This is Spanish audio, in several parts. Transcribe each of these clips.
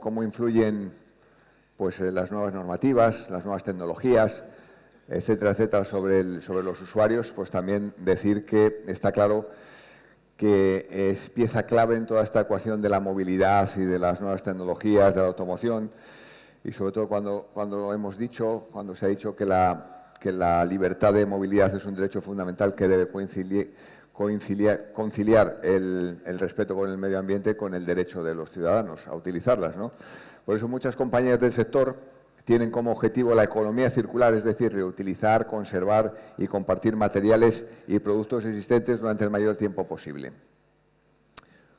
cómo influyen pues, las nuevas normativas, las nuevas tecnologías, etcétera, etcétera, sobre los usuarios, pues también decir que está claro que es pieza clave en toda esta ecuación de la movilidad y de las nuevas tecnologías, de la automoción, y sobre todo cuando se ha dicho que la libertad de movilidad es un derecho fundamental que debe conciliar el respeto con el medio ambiente con el derecho de los ciudadanos a utilizarlas, ¿no? Por eso muchas compañías del sector tienen como objetivo la economía circular, es decir, reutilizar, conservar y compartir materiales y productos existentes durante el mayor tiempo posible.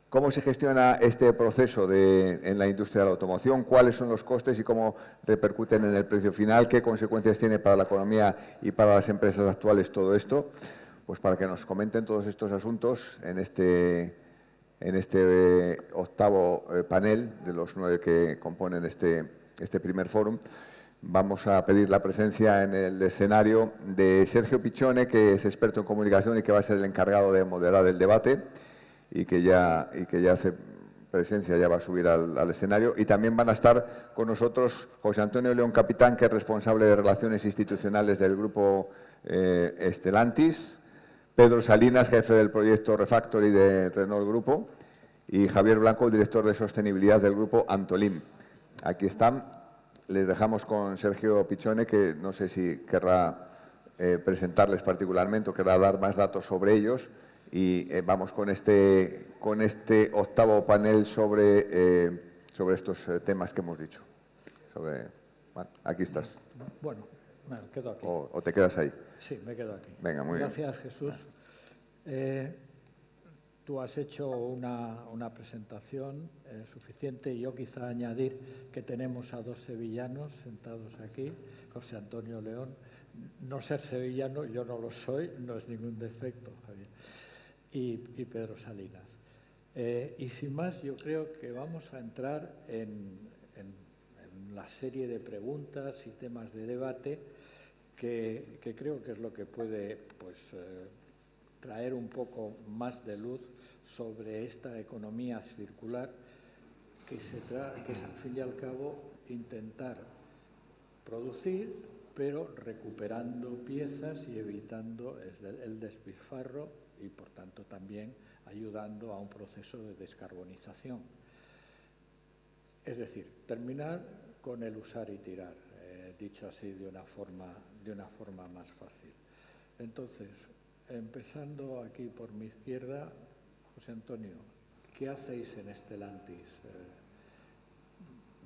¿Cómo se gestiona este proceso en la industria de la automoción? ¿Cuáles son los costes y cómo repercuten en el precio final? ¿Qué consecuencias tiene para la economía y para las empresas actuales todo esto? Pues para que nos comenten todos estos asuntos en este octavo panel de los 9 que componen este primer fórum, vamos a pedir la presencia en el escenario de Sergio Pichone, que es experto en comunicación y que va a ser el encargado de moderar el debate y que ya hace presencia, ya va a subir al escenario. Y también van a estar con nosotros José Antonio León Capitán, que es responsable de Relaciones Institucionales del Grupo Stellantis, Pedro Salinas, jefe del proyecto Refactory de Renault Grupo, y Javier Blanco, director de Sostenibilidad del Grupo Antolim. Aquí están. Les dejamos con Sergio Pichone, que no sé si querrá presentarles particularmente o querrá dar más datos sobre ellos. Y vamos con este octavo panel sobre estos temas que hemos dicho. Bueno, aquí estás. Bueno, me quedo aquí. ¿O te quedas ahí? Sí, me quedo aquí. Venga, muy bien. Gracias, Jesús. Tú has hecho una presentación suficiente y yo quizá añadir que tenemos a 2 sevillanos sentados aquí, José Antonio León. No ser sevillano, yo no lo soy, no es ningún defecto, Javier. Y Pedro Salinas. Y sin más, yo creo que vamos a entrar en la serie de preguntas y temas de debate que creo que es lo que puede pues, traer un poco más de luz sobre esta economía circular que es al fin y al cabo intentar producir pero recuperando piezas y evitando el despilfarro y por tanto también ayudando a un proceso de descarbonización. Es decir, terminar con el usar y tirar, dicho así de una forma más fácil. Entonces, empezando aquí por mi izquierda, José Antonio, ¿qué hacéis en Stellantis,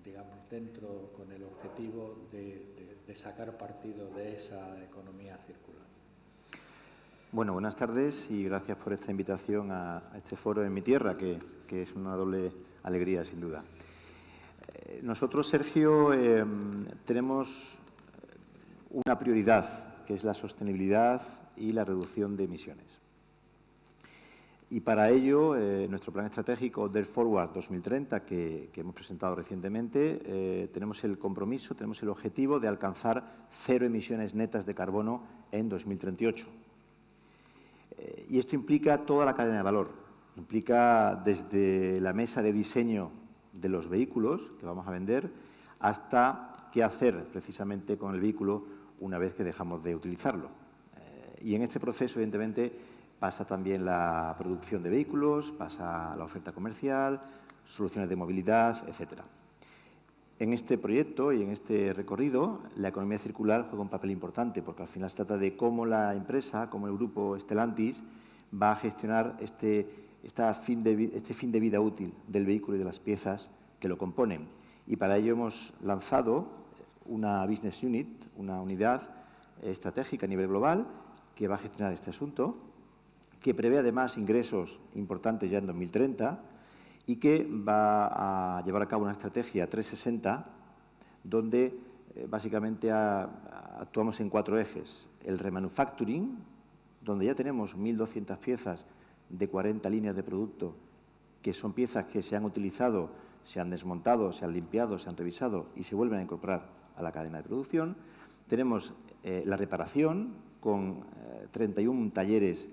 digamos, dentro con el objetivo de sacar partido de esa economía circular? Bueno, buenas tardes y gracias por esta invitación a este foro en mi tierra, que es una doble alegría, sin duda. Nosotros, Sergio, tenemos una prioridad, que es la sostenibilidad y la reducción de emisiones. Y para ello, nuestro plan estratégico Dare Forward 2030, que hemos presentado recientemente, tenemos el compromiso, tenemos el objetivo de alcanzar 0 emisiones netas de carbono en 2038. Y esto implica toda la cadena de valor. Implica desde la mesa de diseño de los vehículos que vamos a vender hasta qué hacer precisamente con el vehículo una vez que dejamos de utilizarlo. Y en este proceso, evidentemente, pasa también la producción de vehículos, pasa la oferta comercial, soluciones de movilidad, etcétera. En este proyecto y en este recorrido, la economía circular juega un papel importante porque al final se trata de cómo la empresa, cómo el grupo Stellantis va a gestionar este fin de vida útil del vehículo y de las piezas que lo componen. Y para ello hemos lanzado una business unit, una unidad estratégica a nivel global que va a gestionar este asunto, que prevé además ingresos importantes ya en 2030 y que va a llevar a cabo una estrategia 360 donde básicamente actuamos en 4 ejes. El remanufacturing, donde ya tenemos 1.200 piezas de 40 líneas de producto, que son piezas que se han utilizado, se han desmontado, se han limpiado, se han revisado y se vuelven a incorporar a la cadena de producción. Tenemos la reparación con 31 talleres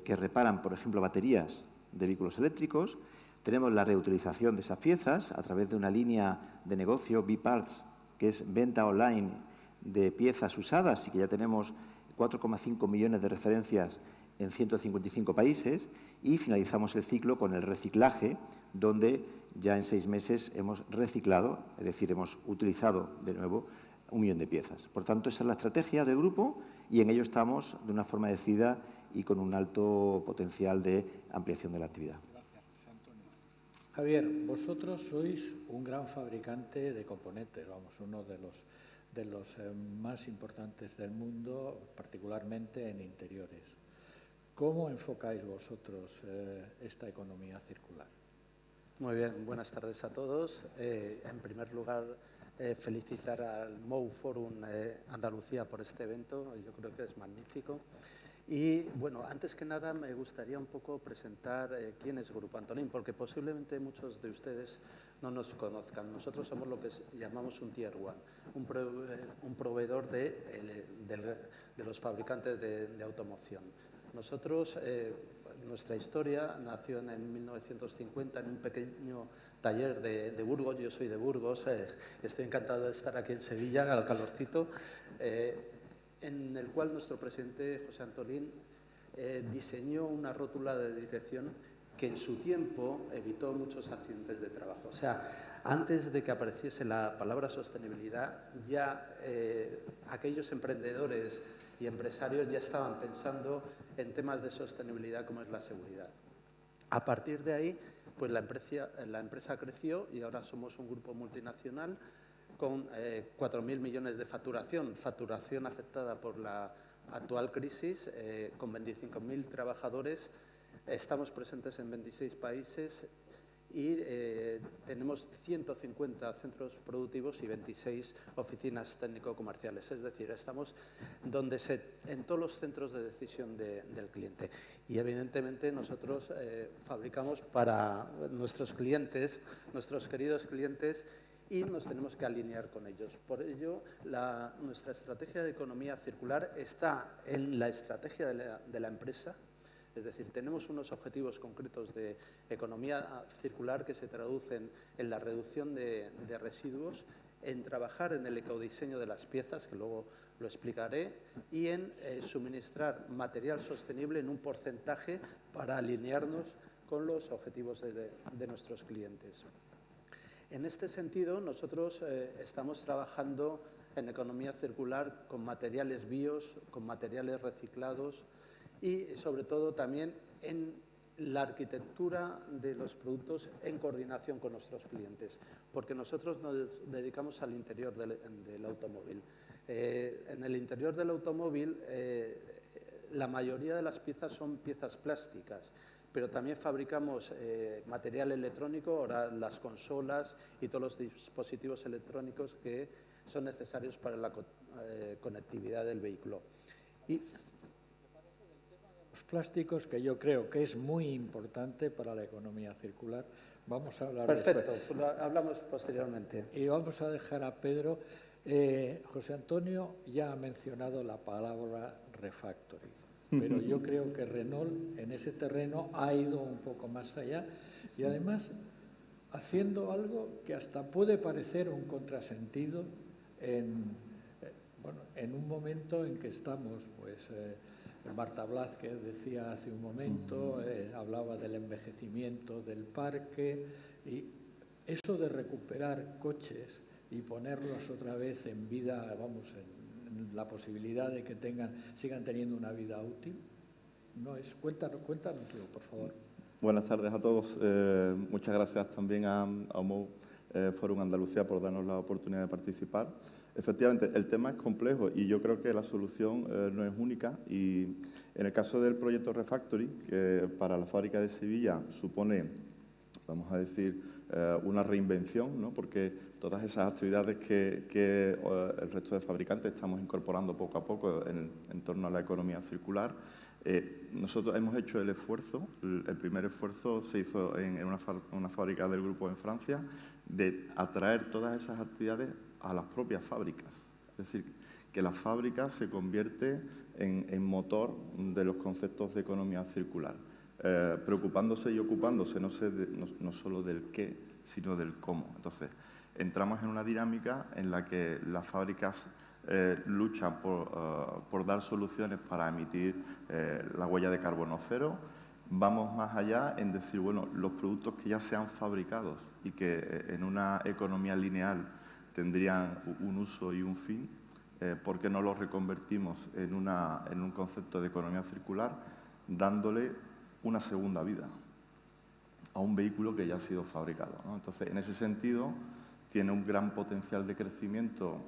que reparan, por ejemplo, baterías de vehículos eléctricos. Tenemos la reutilización de esas piezas a través de una línea de negocio, B-Parts, que es venta online de piezas usadas y que ya tenemos 4,5 millones de referencias en 155 países, y finalizamos el ciclo con el reciclaje, donde ya en 6 meses hemos reciclado, es decir, hemos utilizado de nuevo 1 millón de piezas. Por tanto, esa es la estrategia del grupo y en ello estamos de una forma decidida y con un alto potencial de ampliación de la actividad. Gracias, José Antonio. Javier, vosotros sois un gran fabricante de componentes, vamos, uno de los más importantes del mundo, particularmente en interiores. ¿Cómo enfocáis vosotros esta economía circular? Muy bien, buenas tardes a todos. En primer lugar, felicitar al MOU Forum Andalucía por este evento, yo creo que es magnífico. Y bueno, antes que nada me gustaría un poco presentar quién es Grupo Antolín, porque posiblemente muchos de ustedes no nos conozcan. Nosotros somos lo que llamamos un Tier 1, un proveedor de los fabricantes de automoción. Nosotros, nuestra historia nació en 1950 en un pequeño taller de Burgos. Yo soy de Burgos, estoy encantado de estar aquí en Sevilla, al calorcito, en el cual nuestro presidente, José Antolín, diseñó una rótula de dirección que en su tiempo evitó muchos accidentes de trabajo. O sea, antes de que apareciese la palabra sostenibilidad, ya aquellos emprendedores y empresarios ya estaban pensando en temas de sostenibilidad como es la seguridad. A partir de ahí, pues la empresa creció y ahora somos un grupo multinacional con 4.000 millones de facturación afectada por la actual crisis, con 25.000 trabajadores. Estamos presentes en 26 países y tenemos 150 centros productivos y 26 oficinas técnico-comerciales. Es decir, estamos en todos los centros de decisión del cliente. Y evidentemente nosotros fabricamos para nuestros clientes, nuestros queridos clientes, y nos tenemos que alinear con ellos. Por ello, nuestra estrategia de economía circular está en la estrategia de la empresa. Es decir, tenemos unos objetivos concretos de economía circular que se traducen en la reducción de residuos, en trabajar en el ecodiseño de las piezas, que luego lo explicaré, y en suministrar material sostenible en un porcentaje para alinearnos con los objetivos de nuestros clientes. En este sentido, nosotros estamos trabajando en economía circular con materiales bios, con materiales reciclados y, sobre todo, también en la arquitectura de los productos en coordinación con nuestros clientes, porque nosotros nos dedicamos al interior del automóvil. En el interior del automóvil, la mayoría de las piezas son piezas plásticas, pero también fabricamos material electrónico, ahora las consolas y todos los dispositivos electrónicos que son necesarios para la conectividad del vehículo. Los plásticos, que yo creo que es muy importante para la economía circular, vamos a hablar Perfecto, pues hablamos posteriormente. Y vamos a dejar a Pedro. José Antonio ya ha mencionado la palabra refactoring, pero yo creo que Renault en ese terreno ha ido un poco más allá y además haciendo algo que hasta puede parecer un contrasentido en un momento en que estamos, pues Marta Blázquez decía hace un momento, hablaba del envejecimiento del parque, y eso de recuperar coches y ponerlos otra vez en vida, vamos, en la posibilidad de que sigan teniendo una vida útil, no es. Cuéntanoslo, por favor. Buenas tardes a todos. Muchas gracias también a MOU Forum Andalucía por darnos la oportunidad de participar. Efectivamente, el tema es complejo y yo creo que la solución no es única. Y en el caso del proyecto Refactory, que para la fábrica de Sevilla supone, vamos a decir, una reinvención, ¿no? Porque todas esas actividades que el resto de fabricantes estamos incorporando poco a poco en torno a la economía circular, nosotros hemos hecho el esfuerzo, el primer esfuerzo se hizo en una fábrica del grupo en Francia, de atraer todas esas actividades a las propias fábricas. Es decir, que la fábrica se convierte en motor de los conceptos de economía circular. preocupándose y ocupándose no solo del qué, sino del cómo. Entonces, entramos en una dinámica en la que las fábricas luchan por dar soluciones para emitir la huella de carbono cero. Vamos más allá en decir, bueno, los productos que ya se han fabricado y que en una economía lineal tendrían un uso y un fin, ¿por qué no los reconvertimos en un concepto de economía circular, dándole una segunda vida a un vehículo que ya ha sido fabricado, ¿no? Entonces, en ese sentido, tiene un gran potencial de crecimiento,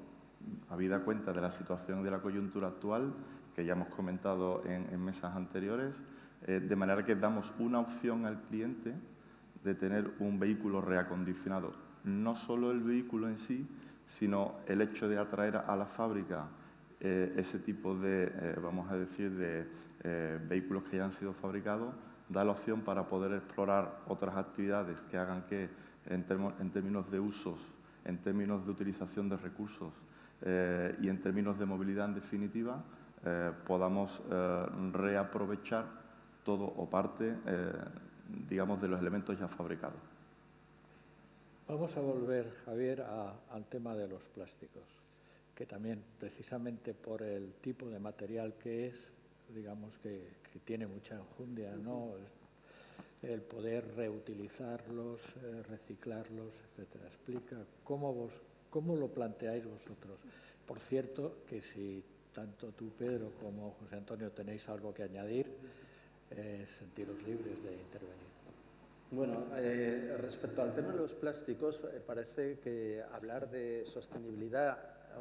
habida cuenta de la situación de la coyuntura actual, que ya hemos comentado en mesas anteriores, de manera que damos una opción al cliente de tener un vehículo reacondicionado. No solo el vehículo en sí, sino el hecho de atraer a la fábrica ese tipo de, vamos a decir, de vehículos que ya han sido fabricados, da la opción para poder explorar otras actividades que hagan que, en términos de usos, en términos de utilización de recursos y en términos de movilidad en definitiva, podamos reaprovechar todo o parte, digamos, de los elementos ya fabricados. Vamos a volver, Javier, al tema de los plásticos, que también, precisamente por el tipo de material que es, digamos que tiene mucha enjundia, ¿no? El poder reutilizarlos, reciclarlos, etcétera. Explica cómo lo planteáis vosotros. Por cierto, que si tanto tú, Pedro, como José Antonio tenéis algo que añadir, sentiros libres de intervenir. Bueno, respecto al tema de los plásticos, parece que hablar de sostenibilidad,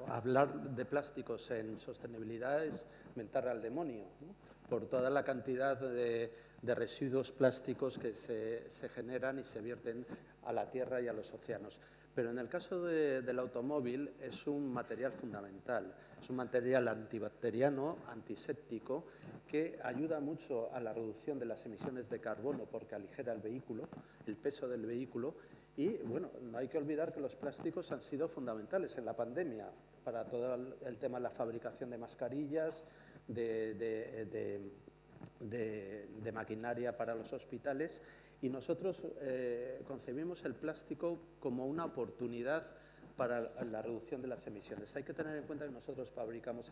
hablar de plásticos en sostenibilidad es mentar al demonio, ¿no? Por toda la cantidad de residuos plásticos que se generan y se vierten a la tierra y a los océanos. Pero en el caso del automóvil es un material fundamental, es un material antibacteriano, antiséptico, que ayuda mucho a la reducción de las emisiones de carbono porque aligera el vehículo, el peso del vehículo. Y, bueno, no hay que olvidar que los plásticos han sido fundamentales en la pandemia para todo el tema de la fabricación de mascarillas, de maquinaria para los hospitales, y nosotros concebimos el plástico como una oportunidad para la reducción de las emisiones. Hay que tener en cuenta que nosotros fabricamos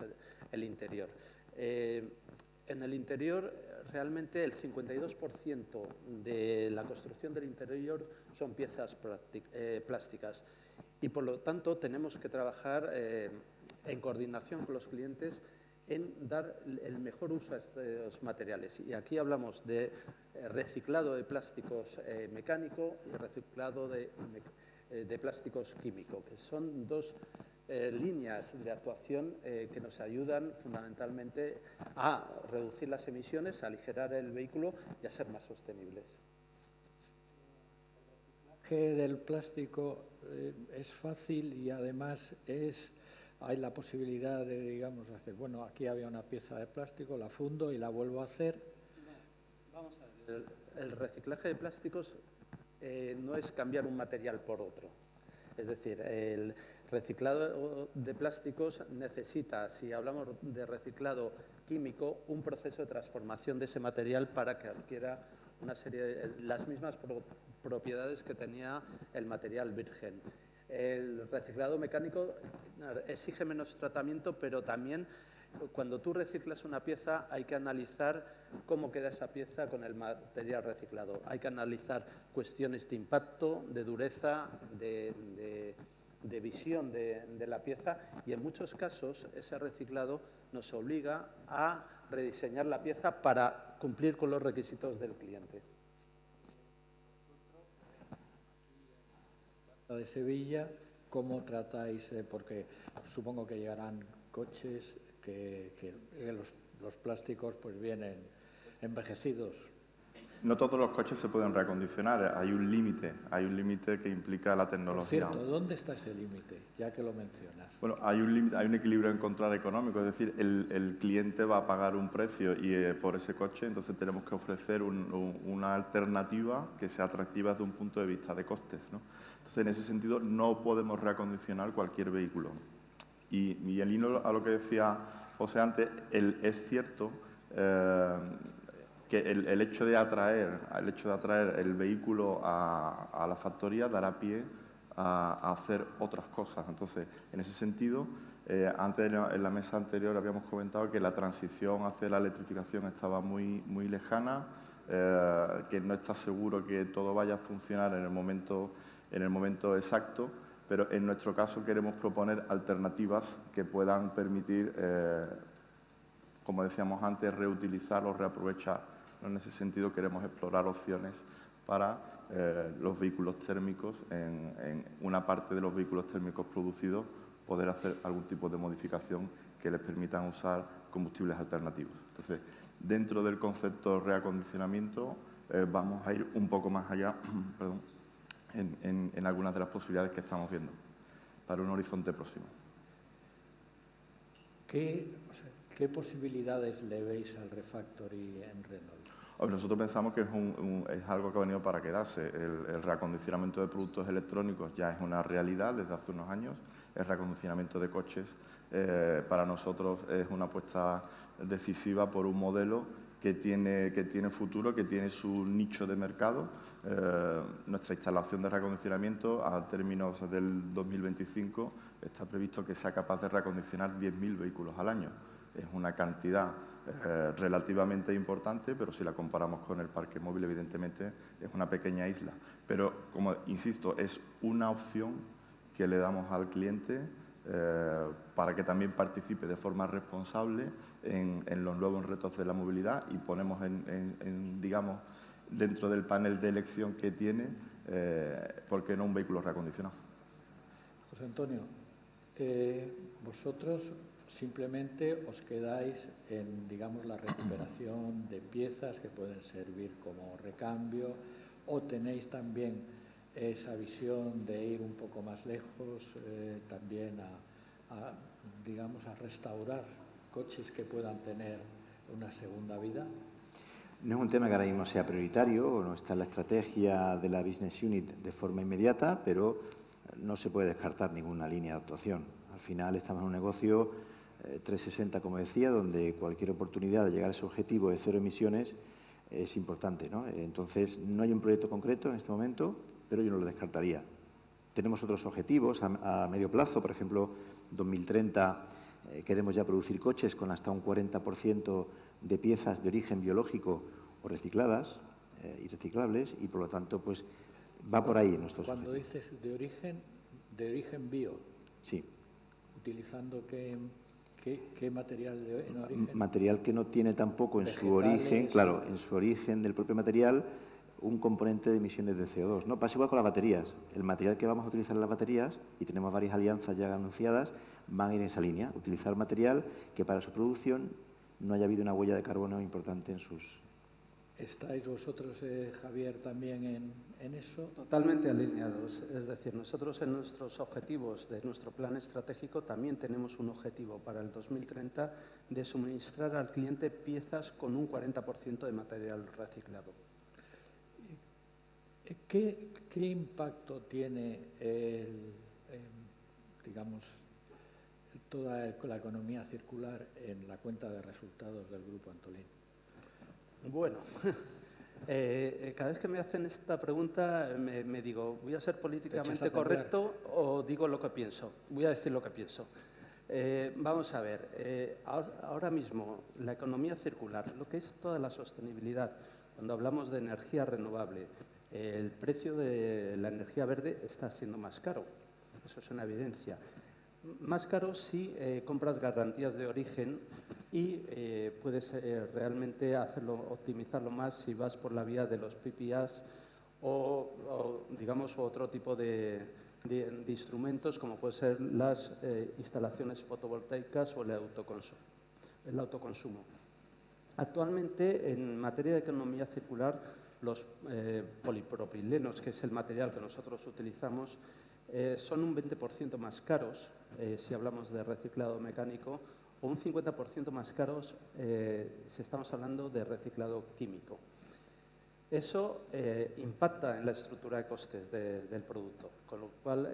el interior. En el interior, realmente el 52% de la construcción del interior son piezas plásticas y, por lo tanto, tenemos que trabajar en coordinación con los clientes en dar el mejor uso a estos materiales. Y aquí hablamos de reciclado de plásticos mecánico y reciclado de plásticos químicos, que son dos líneas de actuación que nos ayudan fundamentalmente a reducir las emisiones, a aligerar el vehículo y a ser más sostenibles. El reciclaje del plástico es fácil y además hay la posibilidad de, digamos, hacer, bueno, aquí había una pieza de plástico, la fundo y la vuelvo a hacer. No, vamos a ver, el reciclaje de plásticos no es cambiar un material por otro. Es decir, el reciclado de plásticos necesita, si hablamos de reciclado químico, un proceso de transformación de ese material para que adquiera una serie de las mismas propiedades que tenía el material virgen. El reciclado mecánico exige menos tratamiento, pero también cuando tú reciclas una pieza hay que analizar cómo queda esa pieza con el material reciclado. Hay que analizar cuestiones de impacto, de dureza, de visión de la pieza, y en muchos casos ese reciclado nos obliga a rediseñar la pieza para cumplir con los requisitos del cliente. De Sevilla, ¿cómo tratáis? Porque supongo que llegarán coches que los plásticos pues vienen envejecidos. No todos los coches se pueden reacondicionar, hay un límite que implica la tecnología. Por cierto, ¿dónde está ese límite, ya que lo mencionas? Bueno, hay un equilibrio a encontrar económico, es decir, el cliente va a pagar un precio y por ese coche, entonces tenemos que ofrecer una alternativa que sea atractiva desde un punto de vista de costes, ¿no? Entonces, en ese sentido, no podemos reacondicionar cualquier vehículo. Y en línea a lo que decía José antes, es cierto que el hecho de atraer el vehículo a la factoría dará pie a hacer otras cosas. Entonces, en ese sentido, antes en la mesa anterior habíamos comentado que la transición hacia la electrificación estaba muy lejana, que no está seguro que todo vaya a funcionar en el momento exacto, pero en nuestro caso queremos proponer alternativas que puedan permitir, como decíamos antes, reutilizar o reaprovechar. En ese sentido queremos explorar opciones para los vehículos térmicos, en una parte de los vehículos térmicos producidos, poder hacer algún tipo de modificación que les permitan usar combustibles alternativos. Entonces, dentro del concepto reacondicionamiento, vamos a ir un poco más allá perdón, en algunas de las posibilidades que estamos viendo para un horizonte próximo. ¿Qué posibilidades le veis al refactory en Renault? Nosotros pensamos que es algo que ha venido para quedarse. El reacondicionamiento de productos electrónicos ya es una realidad desde hace unos años. El reacondicionamiento de coches para nosotros es una apuesta decisiva por un modelo que tiene futuro, que tiene su nicho de mercado. Nuestra instalación de reacondicionamiento a términos del 2025 está previsto que sea capaz de reacondicionar 10.000 vehículos al año. Es una cantidad relativamente importante, pero si la comparamos con el parque móvil, evidentemente es una pequeña isla. Pero, como insisto, es una opción que le damos al cliente para que también participe de forma responsable en los nuevos retos de la movilidad y ponemos digamos, dentro del panel de elección que tiene, ¿por qué no un vehículo reacondicionado? José Antonio, vosotros simplemente os quedáis en, digamos, la recuperación de piezas que pueden servir como recambio, o tenéis también esa visión de ir un poco más lejos, también digamos, a restaurar coches que puedan tener una segunda vida. No es un tema que ahora mismo sea prioritario, no está en la estrategia de la Business Unit de forma inmediata, pero no se puede descartar ninguna línea de actuación. Al final estamos en un negocio 360, como decía, donde cualquier oportunidad de llegar a ese objetivo de cero emisiones es importante, ¿no? Entonces, no hay un proyecto concreto en este momento, pero yo no lo descartaría. Tenemos otros objetivos a medio plazo, por ejemplo, 2030 queremos ya producir coches con hasta un 40% de piezas de origen biológico o recicladas y reciclables, y por lo tanto, pues va por ahí nuestros objetivos. Cuando dices de origen bio, sí. ¿Utilizando qué material en origen? Material que no tiene tampoco en su origen, claro, en su origen del propio material, un componente de emisiones de CO2. ¿No? Pasa igual con las baterías. El material que vamos a utilizar en las baterías, y tenemos varias alianzas ya anunciadas, van a ir en esa línea. Utilizar material que para su producción no haya habido una huella de carbono importante en sus... ¿Estáis vosotros, Javier, también en eso? Totalmente alineados. Es decir, nosotros en nuestros objetivos de nuestro plan estratégico también tenemos un objetivo para el 2030 de suministrar al cliente piezas con un 40% de material reciclado. ¿Qué impacto tiene digamos, toda la economía circular en la cuenta de resultados del Grupo Antolín? Bueno, cada vez que me hacen esta pregunta me digo, ¿voy a ser políticamente correcto o digo lo que pienso? Voy a decir lo que pienso. Vamos a ver, ahora mismo la economía circular, lo que es toda la sostenibilidad, cuando hablamos de energía renovable, el precio de la energía verde está siendo más caro, eso es una evidencia. Más caro si compras garantías de origen y puedes realmente optimizarlo más si vas por la vía de los PPAs o digamos, otro tipo de instrumentos como pueden ser las instalaciones fotovoltaicas o el autoconsumo. Actualmente, en materia de economía circular, los polipropilenos, que es el material que nosotros utilizamos, son un 20% más caros, si hablamos de reciclado mecánico, o un 50% más caros si estamos hablando de reciclado químico. Eso impacta en la estructura de costes del producto, con lo cual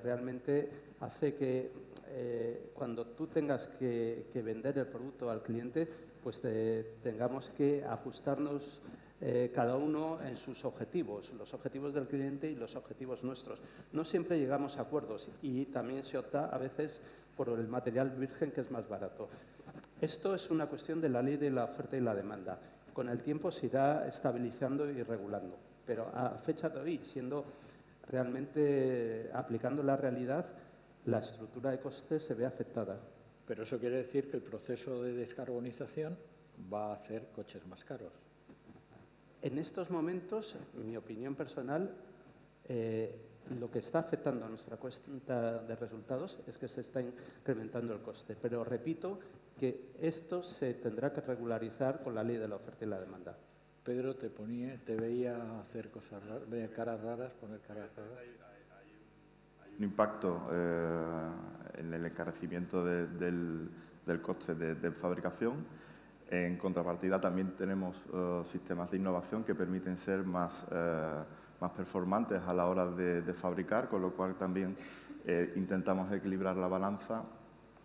realmente hace que cuando tú tengas que vender el producto al cliente pues tengamos que ajustarnos cada uno en sus objetivos, los objetivos del cliente y los objetivos nuestros. No siempre llegamos a acuerdos y también se opta a veces por el material virgen, que es más barato. Esto es una cuestión de la ley de la oferta y la demanda. Con el tiempo se irá estabilizando y regulando, pero a fecha de hoy, siendo realmente aplicando la realidad, la estructura de costes se ve afectada. Pero eso quiere decir que el proceso de descarbonización va a hacer coches más caros. En estos momentos, mi opinión personal, lo que está afectando a nuestra cuenta de resultados es que se está incrementando el coste. Pero repito que esto se tendrá que regularizar con la ley de la oferta y la demanda. Pedro, te veía hacer cosas raras, caras raras, poner caras raras. Hay un impacto en el encarecimiento del coste de fabricación. En contrapartida, también tenemos sistemas de innovación que permiten ser más performantes a la hora de fabricar, con lo cual también intentamos equilibrar la balanza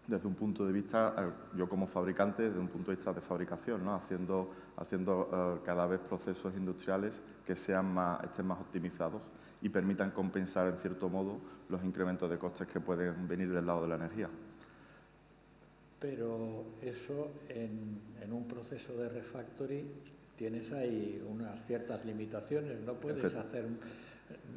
desde un punto de vista, yo como fabricante, desde un punto de vista de fabricación, ¿no? haciendo cada vez procesos industriales que estén más optimizados y permitan compensar, en cierto modo, los incrementos de costes que pueden venir del lado de la energía. Pero eso en un proceso de refactory tienes ahí unas ciertas limitaciones. No puedes hacer,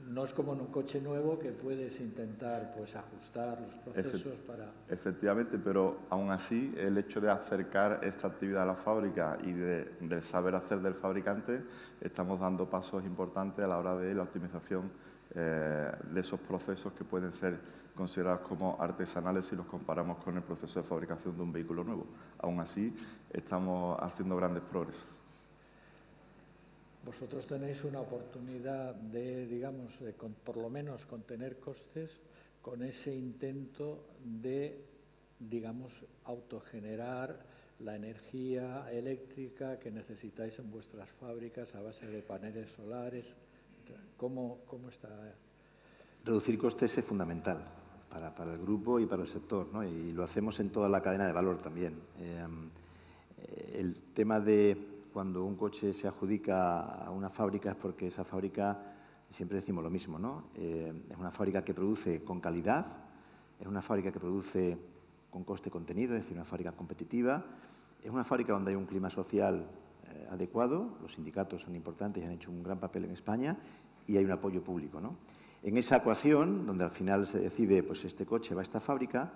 no es como en un coche nuevo que puedes intentar pues ajustar los procesos para. Efectivamente, pero aún así el hecho de acercar esta actividad a la fábrica y del saber hacer del fabricante, estamos dando pasos importantes a la hora de la optimización de esos procesos que pueden ser considerados como artesanales si los comparamos con el proceso de fabricación de un vehículo nuevo. Aún así, estamos haciendo grandes progresos. Vosotros tenéis una oportunidad de, digamos, por lo menos contener costes con ese intento de, digamos, autogenerar la energía eléctrica que necesitáis en vuestras fábricas a base de paneles solares. ¿Cómo está? Reducir costes es fundamental para el grupo y para el sector, ¿no? Y lo hacemos en toda la cadena de valor también. El tema de cuando un coche se adjudica a una fábrica es porque esa fábrica, siempre decimos lo mismo, ¿no? Es una fábrica que produce con calidad, es una fábrica que produce con coste contenido, es decir, una fábrica competitiva, es una fábrica donde hay un clima social adecuado, los sindicatos son importantes y han hecho un gran papel en España, y hay un apoyo público, ¿no? En esa ecuación, donde al final se decide, pues este coche va a esta fábrica,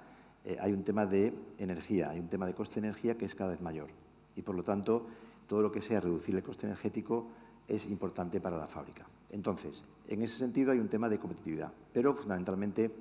hay un tema de energía, hay un tema de coste de energía que es cada vez mayor. Y, por lo tanto, todo lo que sea reducir el coste energético es importante para la fábrica. Entonces, en ese sentido hay un tema de competitividad, pero fundamentalmente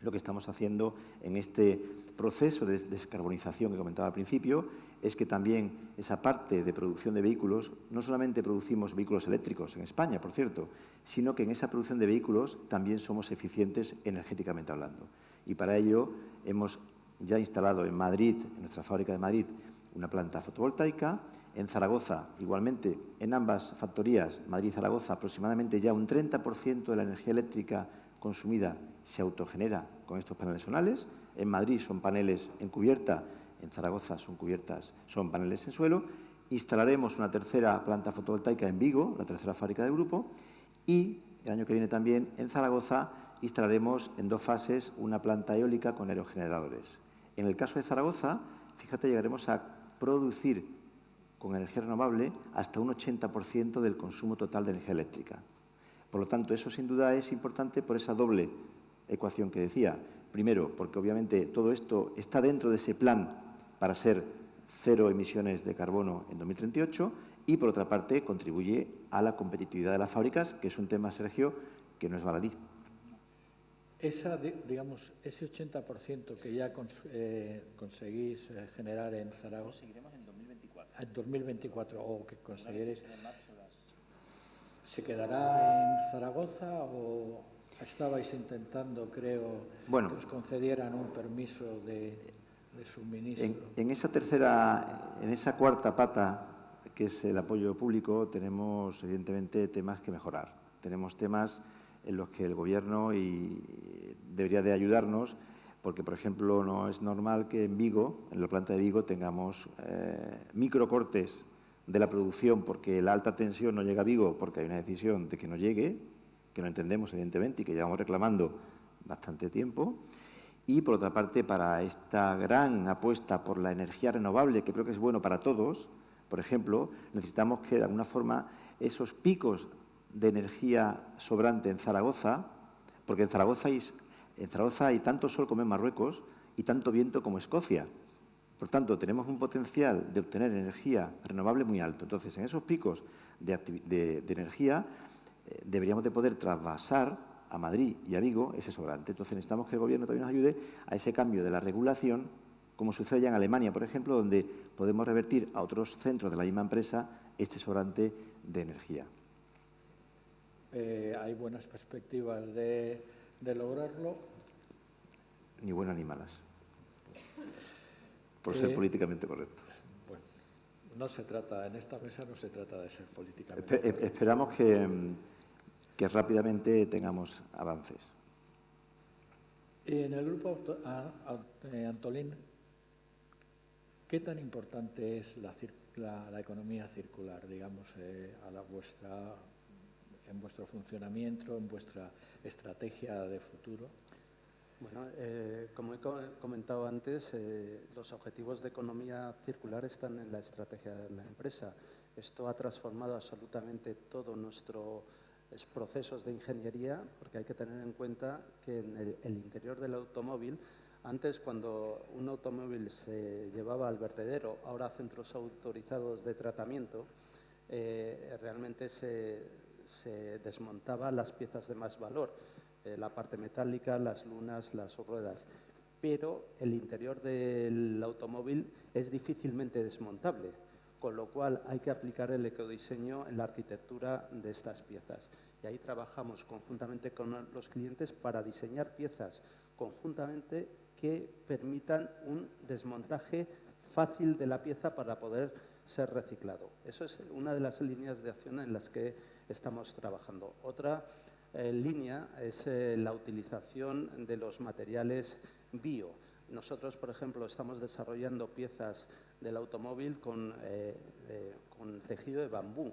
lo que estamos haciendo en este proceso de descarbonización que comentaba al principio es que también esa parte de producción de vehículos, no solamente producimos vehículos eléctricos en España, por cierto, sino que en esa producción de vehículos también somos eficientes energéticamente hablando. Y para ello hemos ya instalado en Madrid, en nuestra fábrica de Madrid, una planta fotovoltaica. En Zaragoza, igualmente, en ambas factorías, Madrid y Zaragoza, aproximadamente ya un 30% de la energía eléctrica consumida se autogenera con estos paneles solares. En Madrid son paneles en cubierta, en Zaragoza son paneles en suelo. Instalaremos una tercera planta fotovoltaica en Vigo, la tercera fábrica del grupo, y el año que viene también en Zaragoza instalaremos en 2 fases una planta eólica con aerogeneradores. En el caso de Zaragoza, fíjate, llegaremos a producir con energía renovable hasta un 80% del consumo total de energía eléctrica. Por lo tanto, eso sin duda es importante por esa doble ecuación que decía. Primero, porque obviamente todo esto está dentro de ese plan para ser cero emisiones de carbono en 2038 y, por otra parte, contribuye a la competitividad de las fábricas, que es un tema, Sergio, que no es baladí. Digamos, ese 80% que ya conseguís generar en Zaragoza. Conseguiremos en 2024. En 2024, o que conseguiréis. ¿Se quedará en Zaragoza o estabais intentando, creo, que os concedieran un permiso de suministro? En esa cuarta pata, que es el apoyo público, tenemos, evidentemente, temas que mejorar. Tenemos temas en los que el Gobierno debería de ayudarnos, Porque, por ejemplo, no es normal que en Vigo, en la planta de Vigo, tengamos microcortes de la producción porque la alta tensión no llega a Vigo porque hay una decisión de que no llegue, que no entendemos, evidentemente, y que llevamos reclamando bastante tiempo. Y, por otra parte, para esta gran apuesta por la energía renovable, que creo que es bueno para todos, por ejemplo, necesitamos que, de alguna forma, esos picos de energía sobrante en Zaragoza, porque en Zaragoza hay tanto sol como en Marruecos y tanto viento como Escocia. Por tanto, tenemos un potencial de obtener energía renovable muy alto. Entonces, en esos picos de energía deberíamos de poder trasvasar a Madrid y a Vigo ese sobrante. Entonces, necesitamos que el Gobierno también nos ayude a ese cambio de la regulación, como sucede ya en Alemania, por ejemplo, donde podemos revertir a otros centros de la misma empresa este sobrante de energía. Hay buenas perspectivas de lograrlo. Ni buenas ni malas, por ser políticamente correcto. Bueno, no se trata, en esta mesa no se trata de ser políticamente correcto. Esperamos que rápidamente tengamos avances. En el grupo Antolín, ¿qué tan importante es la economía circular, digamos, en vuestro funcionamiento, en vuestra estrategia de futuro? Bueno, como he comentado antes, los objetivos de economía circular están en la estrategia de la empresa. Esto ha transformado absolutamente todos nuestros procesos de ingeniería, porque hay que tener en cuenta que en el interior del automóvil, antes cuando un automóvil se llevaba al vertedero, ahora a centros autorizados de tratamiento, realmente se desmontaban las piezas de más valor, la parte metálica, las lunas, las ruedas. Pero el interior del automóvil es difícilmente desmontable, con lo cual hay que aplicar el ecodiseño en la arquitectura de estas piezas. Y ahí trabajamos conjuntamente con los clientes para diseñar piezas conjuntamente que permitan un desmontaje fácil de la pieza para poder ser reciclado. Eso es una de las líneas de acción en las que estamos trabajando. Otra línea es la utilización de los materiales bio. Nosotros, por ejemplo, estamos desarrollando piezas del automóvil con tejido de bambú.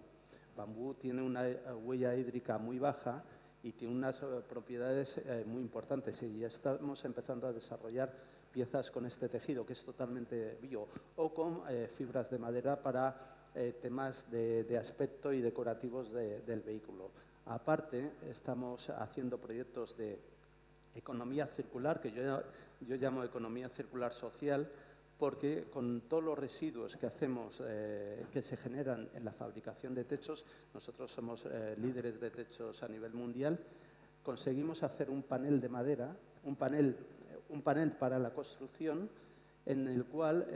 Bambú tiene una huella hídrica muy baja y tiene unas propiedades muy importantes, y ya estamos empezando a desarrollar piezas con este tejido, que es totalmente bio, o con fibras de madera para temas de aspecto y decorativos del vehículo. Aparte, estamos haciendo proyectos de economía circular, que yo llamo economía circular social, porque con todos los residuos que hacemos, que se generan en la fabricación de techos, nosotros somos líderes de techos a nivel mundial, conseguimos hacer un panel de madera, un panel para la construcción, en el cual,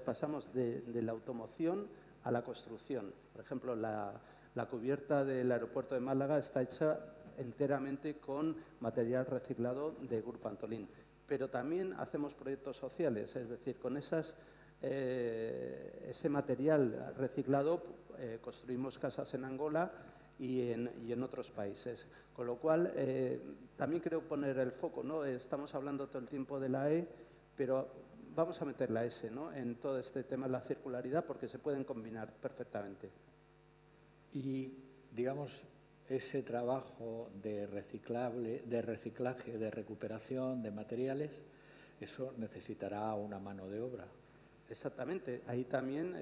pasamos de la automoción a la construcción. Por ejemplo, la cubierta del aeropuerto de Málaga está hecha enteramente con material reciclado de Grupo Antolín. Pero también hacemos proyectos sociales, es decir, con ese material reciclado construimos casas en Angola y en otros países. Con lo cual, también quiero poner el foco, ¿no? Estamos hablando todo el tiempo de la E, pero vamos a meter la S, ¿no?, en todo este tema de la circularidad, porque se pueden combinar perfectamente. Y, digamos, ese trabajo de reciclaje, de recuperación de materiales, eso necesitará una mano de obra. Exactamente. Ahí también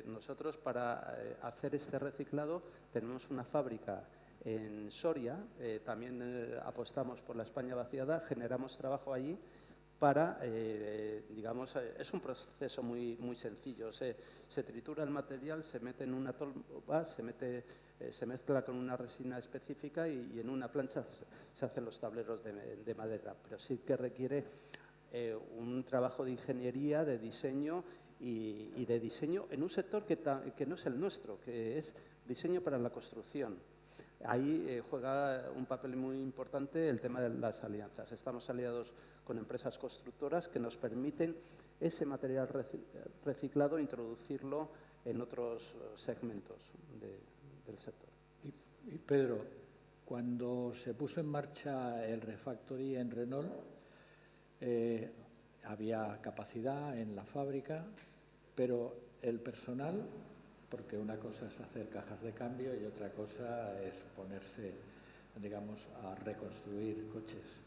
nosotros, para hacer este reciclado, tenemos una fábrica en Soria, también apostamos por la España vaciada, generamos trabajo allí para, es un proceso muy sencillo. Se tritura el material, se mete en una tolva, se mezcla con una resina específica y en una plancha se hacen los tableros de madera. Pero sí que requiere un trabajo de ingeniería, de diseño y de diseño en un sector que no es el nuestro, que es diseño para la construcción. Ahí juega un papel muy importante el tema de las alianzas. Estamos aliados con empresas constructoras que nos permiten ese material reciclado introducirlo en otros segmentos del sector. Y Pedro, cuando se puso en marcha el Refactory en Renault, había capacidad en la fábrica, pero el personal, porque una cosa es hacer cajas de cambio y otra cosa es ponerse, digamos, a reconstruir coches.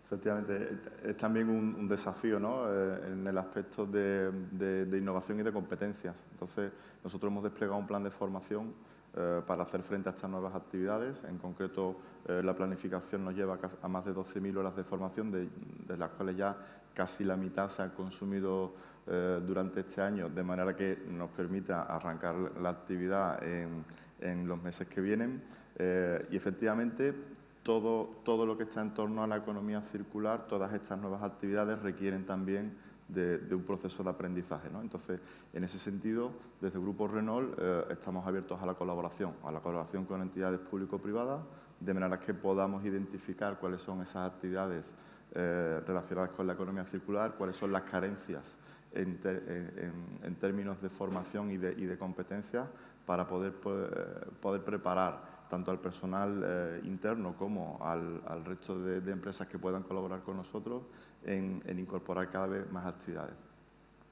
Efectivamente, es también un desafío, ¿no? En el aspecto de innovación y de competencias. Entonces, nosotros hemos desplegado un plan de formación para hacer frente a estas nuevas actividades. En concreto, la planificación nos lleva a más de 12.000 horas de formación, de las cuales ya casi la mitad se han consumido durante este año, de manera que nos permita arrancar la actividad en los meses que vienen. Y efectivamente, todo lo que está en torno a la economía circular, todas estas nuevas actividades requieren también de un proceso de aprendizaje, ¿no? Entonces, en ese sentido, desde el Grupo Renault estamos abiertos a la colaboración con entidades público-privadas, de manera que podamos identificar cuáles son esas actividades relacionadas con la economía circular, cuáles son las carencias en términos de formación y de competencias para poder preparar tanto al personal interno como al resto de empresas que puedan colaborar con nosotros en incorporar cada vez más actividades.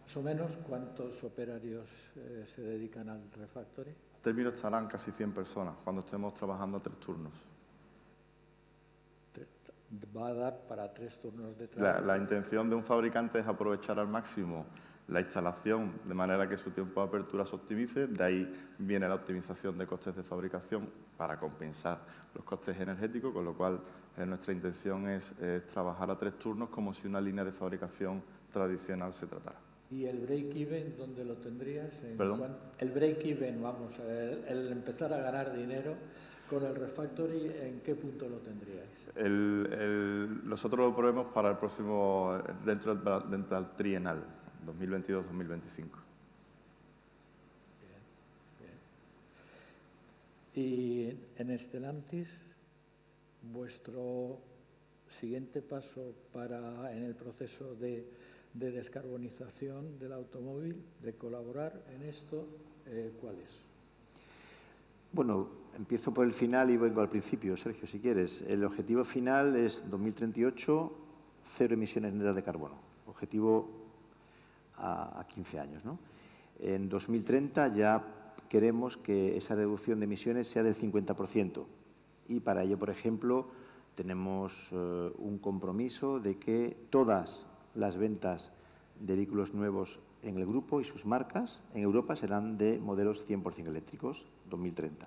Más o menos, ¿cuántos operarios se dedican al refactory? En términos estarán casi 100 personas cuando estemos trabajando a 3 turnos. ¿Va a dar para 3 turnos de trabajo? La intención de un fabricante es aprovechar al máximo la instalación de manera que su tiempo de apertura se optimice. De ahí viene la optimización de costes de fabricación para compensar los costes energéticos, con lo cual nuestra intención es trabajar a 3 turnos como si una línea de fabricación tradicional se tratara. ¿Y el break-even dónde lo tendrías? ¿Perdón? El break-even, vamos, el empezar a ganar dinero con el refactory, ¿en qué punto lo tendríais? Nosotros lo prevemos para el próximo, dentro del trienal, 2022-2025. Bien. Y en Stellantis, vuestro siguiente paso en el proceso de descarbonización del automóvil, de colaborar en esto, ¿cuál es? Bueno, empiezo por el final y vengo al principio, Sergio, si quieres. El objetivo final es 2038, 0 emisiones netas de carbono. Objetivo a 15 años, ¿no? En 2030 ya queremos que esa reducción de emisiones sea del 50%. Y para ello, por ejemplo, tenemos un compromiso de que todas las ventas de vehículos nuevos en el grupo y sus marcas en Europa serán de modelos 100% eléctricos, 2030.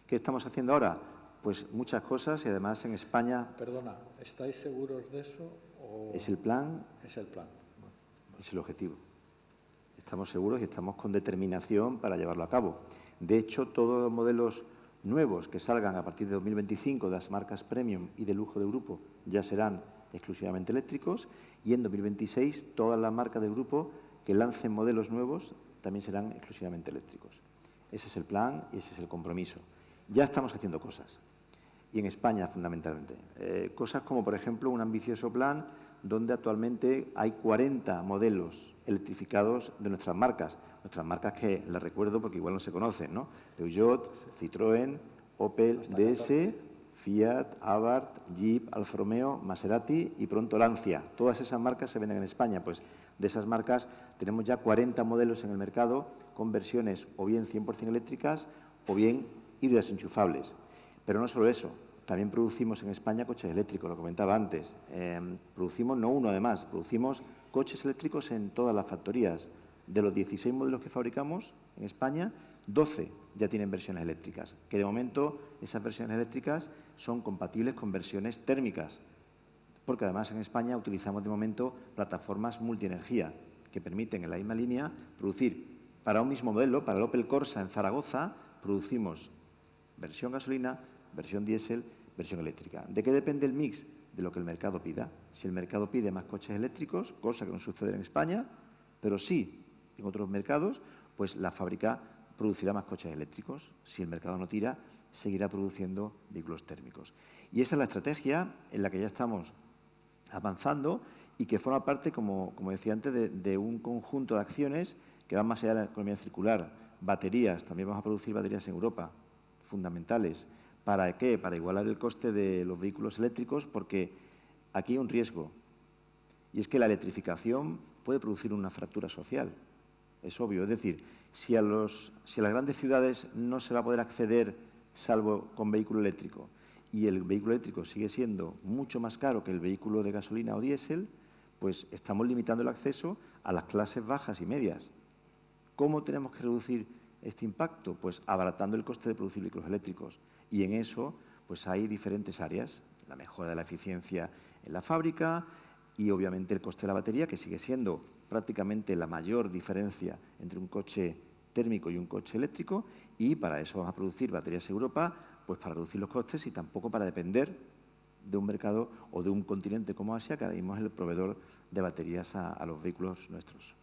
¿Qué estamos haciendo ahora? Pues muchas cosas y además en España... Perdona, ¿estáis seguros de eso? Es el plan. Es el plan. Es el objetivo. Estamos seguros y estamos con determinación para llevarlo a cabo. De hecho, todos los modelos nuevos que salgan a partir de 2025 de las marcas premium y de lujo de grupo ya serán exclusivamente eléctricos y en 2026 todas las marcas del grupo que lancen modelos nuevos también serán exclusivamente eléctricos. Ese es el plan y ese es el compromiso. Ya estamos haciendo cosas, y en España fundamentalmente. Cosas como, por ejemplo, un ambicioso plan donde actualmente hay 40 modelos electrificados de nuestras marcas que les recuerdo porque igual no se conocen, ¿no? Peugeot, Citroën, Opel, DS, Fiat, Abarth, Jeep, Alfa Romeo, Maserati y pronto Lancia. Todas esas marcas se venden en España. Pues de esas marcas tenemos ya 40 modelos en el mercado con versiones o bien 100% eléctricas o bien híbridas enchufables. Pero no solo eso, también producimos en España coches eléctricos, lo comentaba antes. Producimos no uno además, producimos coches eléctricos en todas las factorías. De los 16 modelos que fabricamos en España, 12 ya tienen versiones eléctricas, que de momento esas versiones eléctricas son compatibles con versiones térmicas, porque además en España utilizamos de momento plataformas multienergía que permiten en la misma línea producir para un mismo modelo, para el Opel Corsa en Zaragoza, producimos versión gasolina, versión diésel, versión eléctrica. ¿De qué depende el mix? De lo que el mercado pida. Si el mercado pide más coches eléctricos, cosa que no sucede en España, pero sí en otros mercados, pues la fábrica producirá más coches eléctricos. Si el mercado no tira, seguirá produciendo vehículos térmicos. Y esa es la estrategia en la que ya estamos avanzando y que forma parte, como decía antes, de un conjunto de acciones que van más allá de la economía circular. Baterías, también vamos a producir baterías en Europa, fundamentales. ¿Para qué? Para igualar el coste de los vehículos eléctricos, porque aquí hay un riesgo. y es que la electrificación puede producir una fractura social. Es obvio. Es decir, si a las grandes ciudades no se va a poder acceder salvo con vehículo eléctrico y el vehículo eléctrico sigue siendo mucho más caro que el vehículo de gasolina o diésel, pues estamos limitando el acceso a las clases bajas y medias. ¿Cómo tenemos que reducir este impacto? Pues abaratando el coste de producir vehículos eléctricos. Y en eso pues hay diferentes áreas. La mejora de la eficiencia en la fábrica y, obviamente, el coste de la batería, que sigue siendo prácticamente la mayor diferencia entre un coche térmico y un coche eléctrico. Y para eso vamos a producir baterías Europa, pues para reducir los costes y tampoco para depender de un mercado o de un continente como Asia, que ahora mismo es el proveedor de baterías a los vehículos nuestros.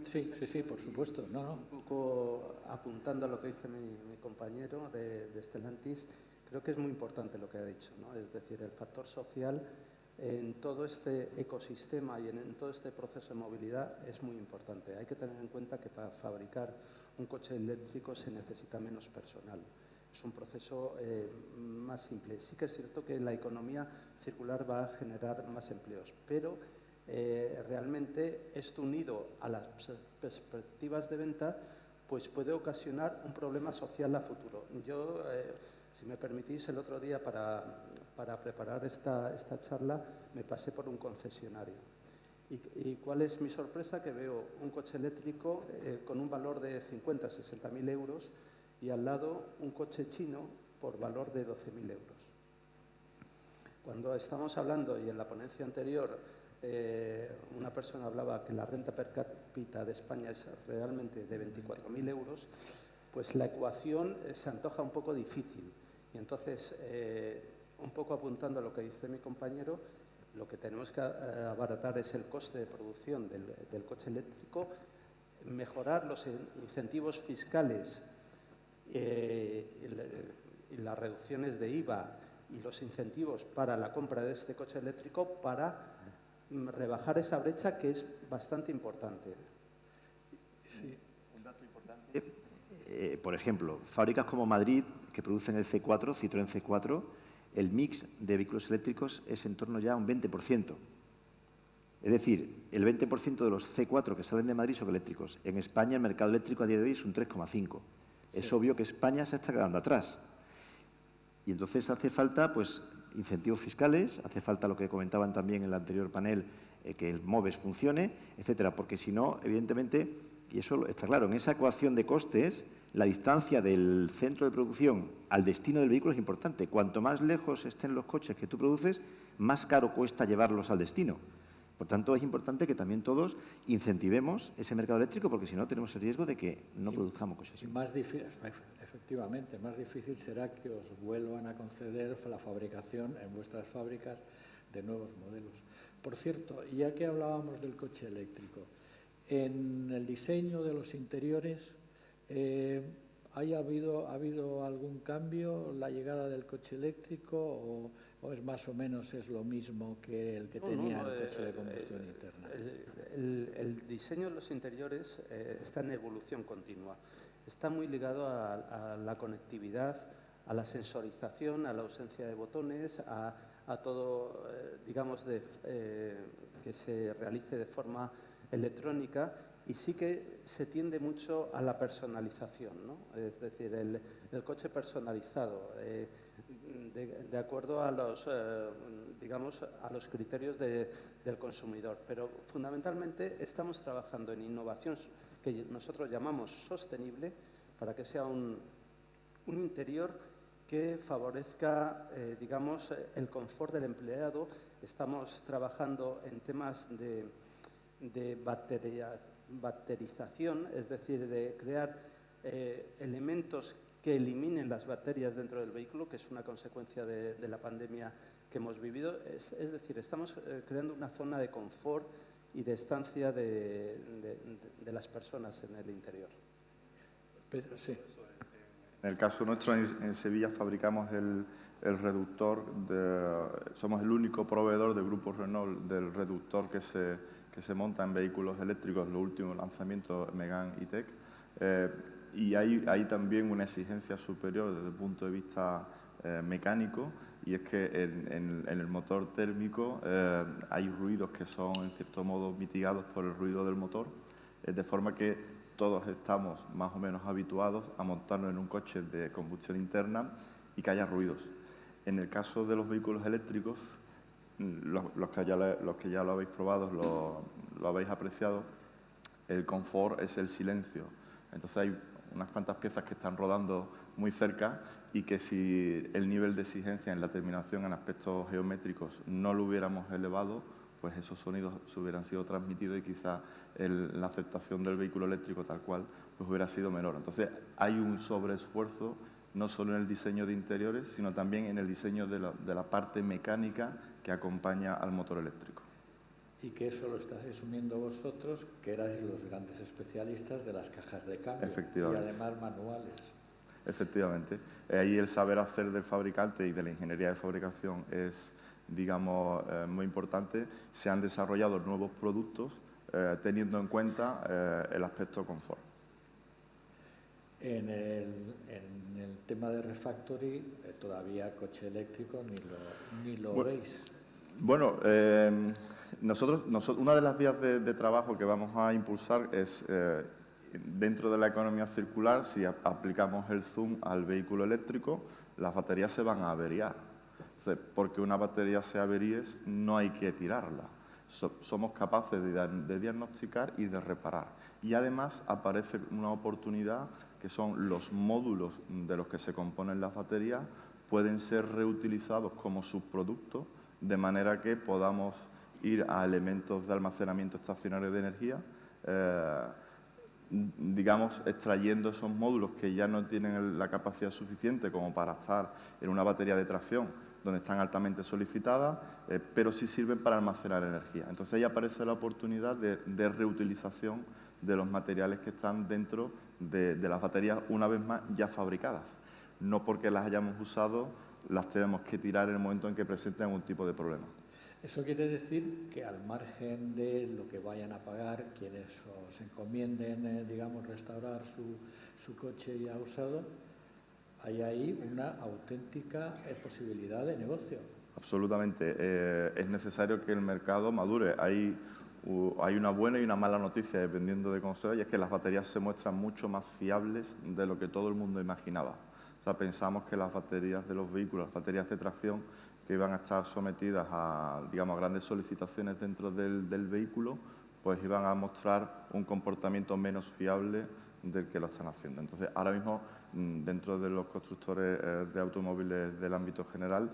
Sí, por supuesto. Un poco apuntando a lo que dice mi compañero de Stellantis, creo que es muy importante lo que ha dicho, ¿no? Es decir, el factor social en todo este ecosistema y en todo este proceso de movilidad es muy importante. Hay que tener en cuenta que para fabricar un coche eléctrico se necesita menos personal. Es un proceso más simple. Sí que es cierto que la economía circular va a generar más empleos, pero realmente esto unido a las perspectivas de venta pues puede ocasionar un problema social a futuro. Yo, si me permitís, el otro día para preparar esta charla me pasé por un concesionario. ¿Y cuál es mi sorpresa? Que veo un coche eléctrico con un valor de 50.000 60.000 euros y al lado un coche chino por valor de 12.000 euros. Cuando estamos hablando, y en la ponencia anterior, una persona hablaba que la renta per cápita de España es realmente de 24.000 euros, pues la ecuación se antoja un poco difícil. Y entonces, un poco apuntando a lo que dice mi compañero, lo que tenemos que abaratar es el coste de producción del coche eléctrico, mejorar los incentivos fiscales y las reducciones de IVA y los incentivos para la compra de este coche eléctrico para rebajar esa brecha que es bastante importante. Sí. Un dato importante. Por ejemplo, fábricas como Madrid, que producen el C4, Citroën C4, el mix de vehículos eléctricos es en torno ya a un 20%. Es decir, el 20% de los C4 que salen de Madrid son eléctricos. En España el mercado eléctrico a día de hoy es un 3,5%. Es obvio que España se está quedando atrás. Y entonces hace falta pues, incentivos fiscales, hace falta lo que comentaban también en el anterior panel, que el MOVES funcione, etcétera, porque si no, evidentemente, y eso está claro, en esa ecuación de costes, la distancia del centro de producción al destino del vehículo es importante. Cuanto más lejos estén los coches que tú produces, más caro cuesta llevarlos al destino. Por tanto, es importante que también todos incentivemos ese mercado eléctrico, porque si no tenemos el riesgo de que no produzcamos coches. Más difícil, efectivamente, más difícil será que os vuelvan a conceder la fabricación en vuestras fábricas de nuevos modelos. Por cierto, ya que hablábamos del coche eléctrico, en el diseño de los interiores, ¿ha habido algún cambio, la llegada del coche eléctrico o es más o menos es lo mismo que el que tenía el coche de combustión interna? El diseño de los interiores está en evolución continua. Está muy ligado a la conectividad, a la sensorización, a la ausencia de botones, a todo, digamos, que se realice de forma electrónica. Y sí que se tiende mucho a la personalización, ¿no? Es decir, el coche personalizado, de acuerdo a los, digamos, a los criterios del consumidor. Pero fundamentalmente estamos trabajando en innovación que nosotros llamamos sostenible para que sea un interior que favorezca, digamos, el confort del empleado. Estamos trabajando en temas de baterización, es decir, de crear elementos que eliminen las baterías dentro del vehículo, que es una consecuencia de la pandemia que hemos vivido. Es decir, estamos creando una zona de confort y de estancia de las personas en el interior. Pero, sí. En el caso nuestro, en Sevilla, fabricamos el reductor, somos el único proveedor del grupo Renault del reductor que se monta en vehículos eléctricos, los últimos lanzamientos Megane E-Tech. Y hay también una exigencia superior desde el punto de vista mecánico y es que en el motor térmico hay ruidos que son, en cierto modo, mitigados por el ruido del motor, de forma que todos estamos más o menos habituados a montarnos en un coche de combustión interna y que haya ruidos. En el caso de los vehículos eléctricos, los que ya lo habéis probado, lo habéis apreciado, el confort es el silencio. Entonces hay unas cuantas piezas que están rodando muy cerca y que si el nivel de exigencia en la terminación en aspectos geométricos no lo hubiéramos elevado, pues esos sonidos se hubieran sido transmitidos y quizá la aceptación del vehículo eléctrico tal cual pues hubiera sido menor. Entonces hay un sobreesfuerzo no solo en el diseño de interiores, sino también en el diseño de la parte mecánica que acompaña al motor eléctrico. Y que eso lo estáis asumiendo vosotros, que erais los grandes especialistas de las cajas de cambio. Efectivamente. Y además manuales. Efectivamente. Ahí el saber hacer del fabricante y de la ingeniería de fabricación es, digamos, muy importante. Se han desarrollado nuevos productos teniendo en cuenta el aspecto confort. En el tema de refactory, todavía coche eléctrico ni lo veis. Bueno, nosotros, una de las vías de trabajo que vamos a impulsar es, dentro de la economía circular, si aplicamos el zoom al vehículo eléctrico, las baterías se van a averiar. Entonces, porque una batería se averíe, no hay que tirarla. Somos capaces de diagnosticar y de reparar. Y además aparece una oportunidad que son los módulos de los que se componen las baterías, pueden ser reutilizados como subproductos, de manera que podamos ir a elementos de almacenamiento estacionario de energía, digamos, extrayendo esos módulos que ya no tienen la capacidad suficiente como para estar en una batería de tracción, donde están altamente solicitadas, pero sí sirven para almacenar energía. Entonces ahí aparece la oportunidad de reutilización de los materiales que están dentro de las baterías, una vez más, ya fabricadas. No porque las hayamos usado, las tenemos que tirar en el momento en que presenten algún tipo de problema. Eso quiere decir que al margen de lo que vayan a pagar quienes os encomienden, digamos, restaurar su coche ya usado, hay ahí una auténtica posibilidad de negocio. Absolutamente. Es necesario que el mercado madure. Hay una buena y una mala noticia, dependiendo de cómo sea, y es que las baterías se muestran mucho más fiables de lo que todo el mundo imaginaba. O sea, pensamos que las baterías de los vehículos, las baterías de tracción, que iban a estar sometidas a, digamos, a grandes solicitaciones dentro del vehículo, pues iban a mostrar un comportamiento menos fiable del que lo están haciendo. Entonces, ahora mismo, dentro de los constructores de automóviles del ámbito general,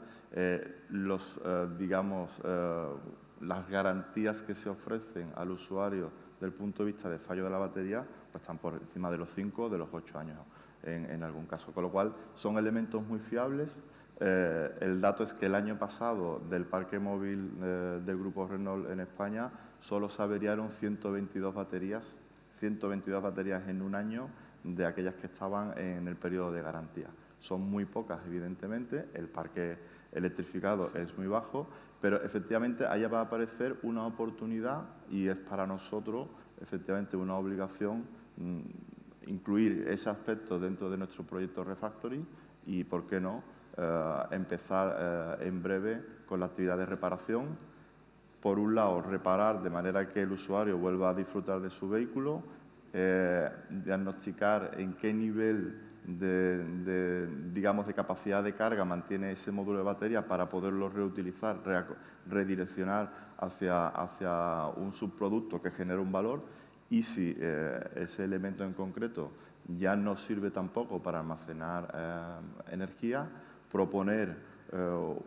las garantías que se ofrecen al usuario desde el punto de vista de fallo de la batería, pues están por encima de los 5 o de los 8 años en algún caso. Con lo cual, son elementos muy fiables. El dato es que el año pasado del parque móvil del grupo Renault en España solo se averiaron 122 baterías en un año de aquellas que estaban en el periodo de garantía. Son muy pocas, evidentemente, el parque electrificado es muy bajo, pero efectivamente ahí va a aparecer una oportunidad y es para nosotros efectivamente una obligación incluir ese aspecto dentro de nuestro proyecto Refactory y, ¿por qué no?, empezar en breve con la actividad de reparación. Por un lado, reparar de manera que el usuario vuelva a disfrutar de su vehículo, diagnosticar en qué nivel de capacidad de carga mantiene ese módulo de batería para poderlo reutilizar, redireccionar hacia un subproducto que genere un valor, y si ese elemento en concreto ya no sirve tampoco para almacenar energía, proponer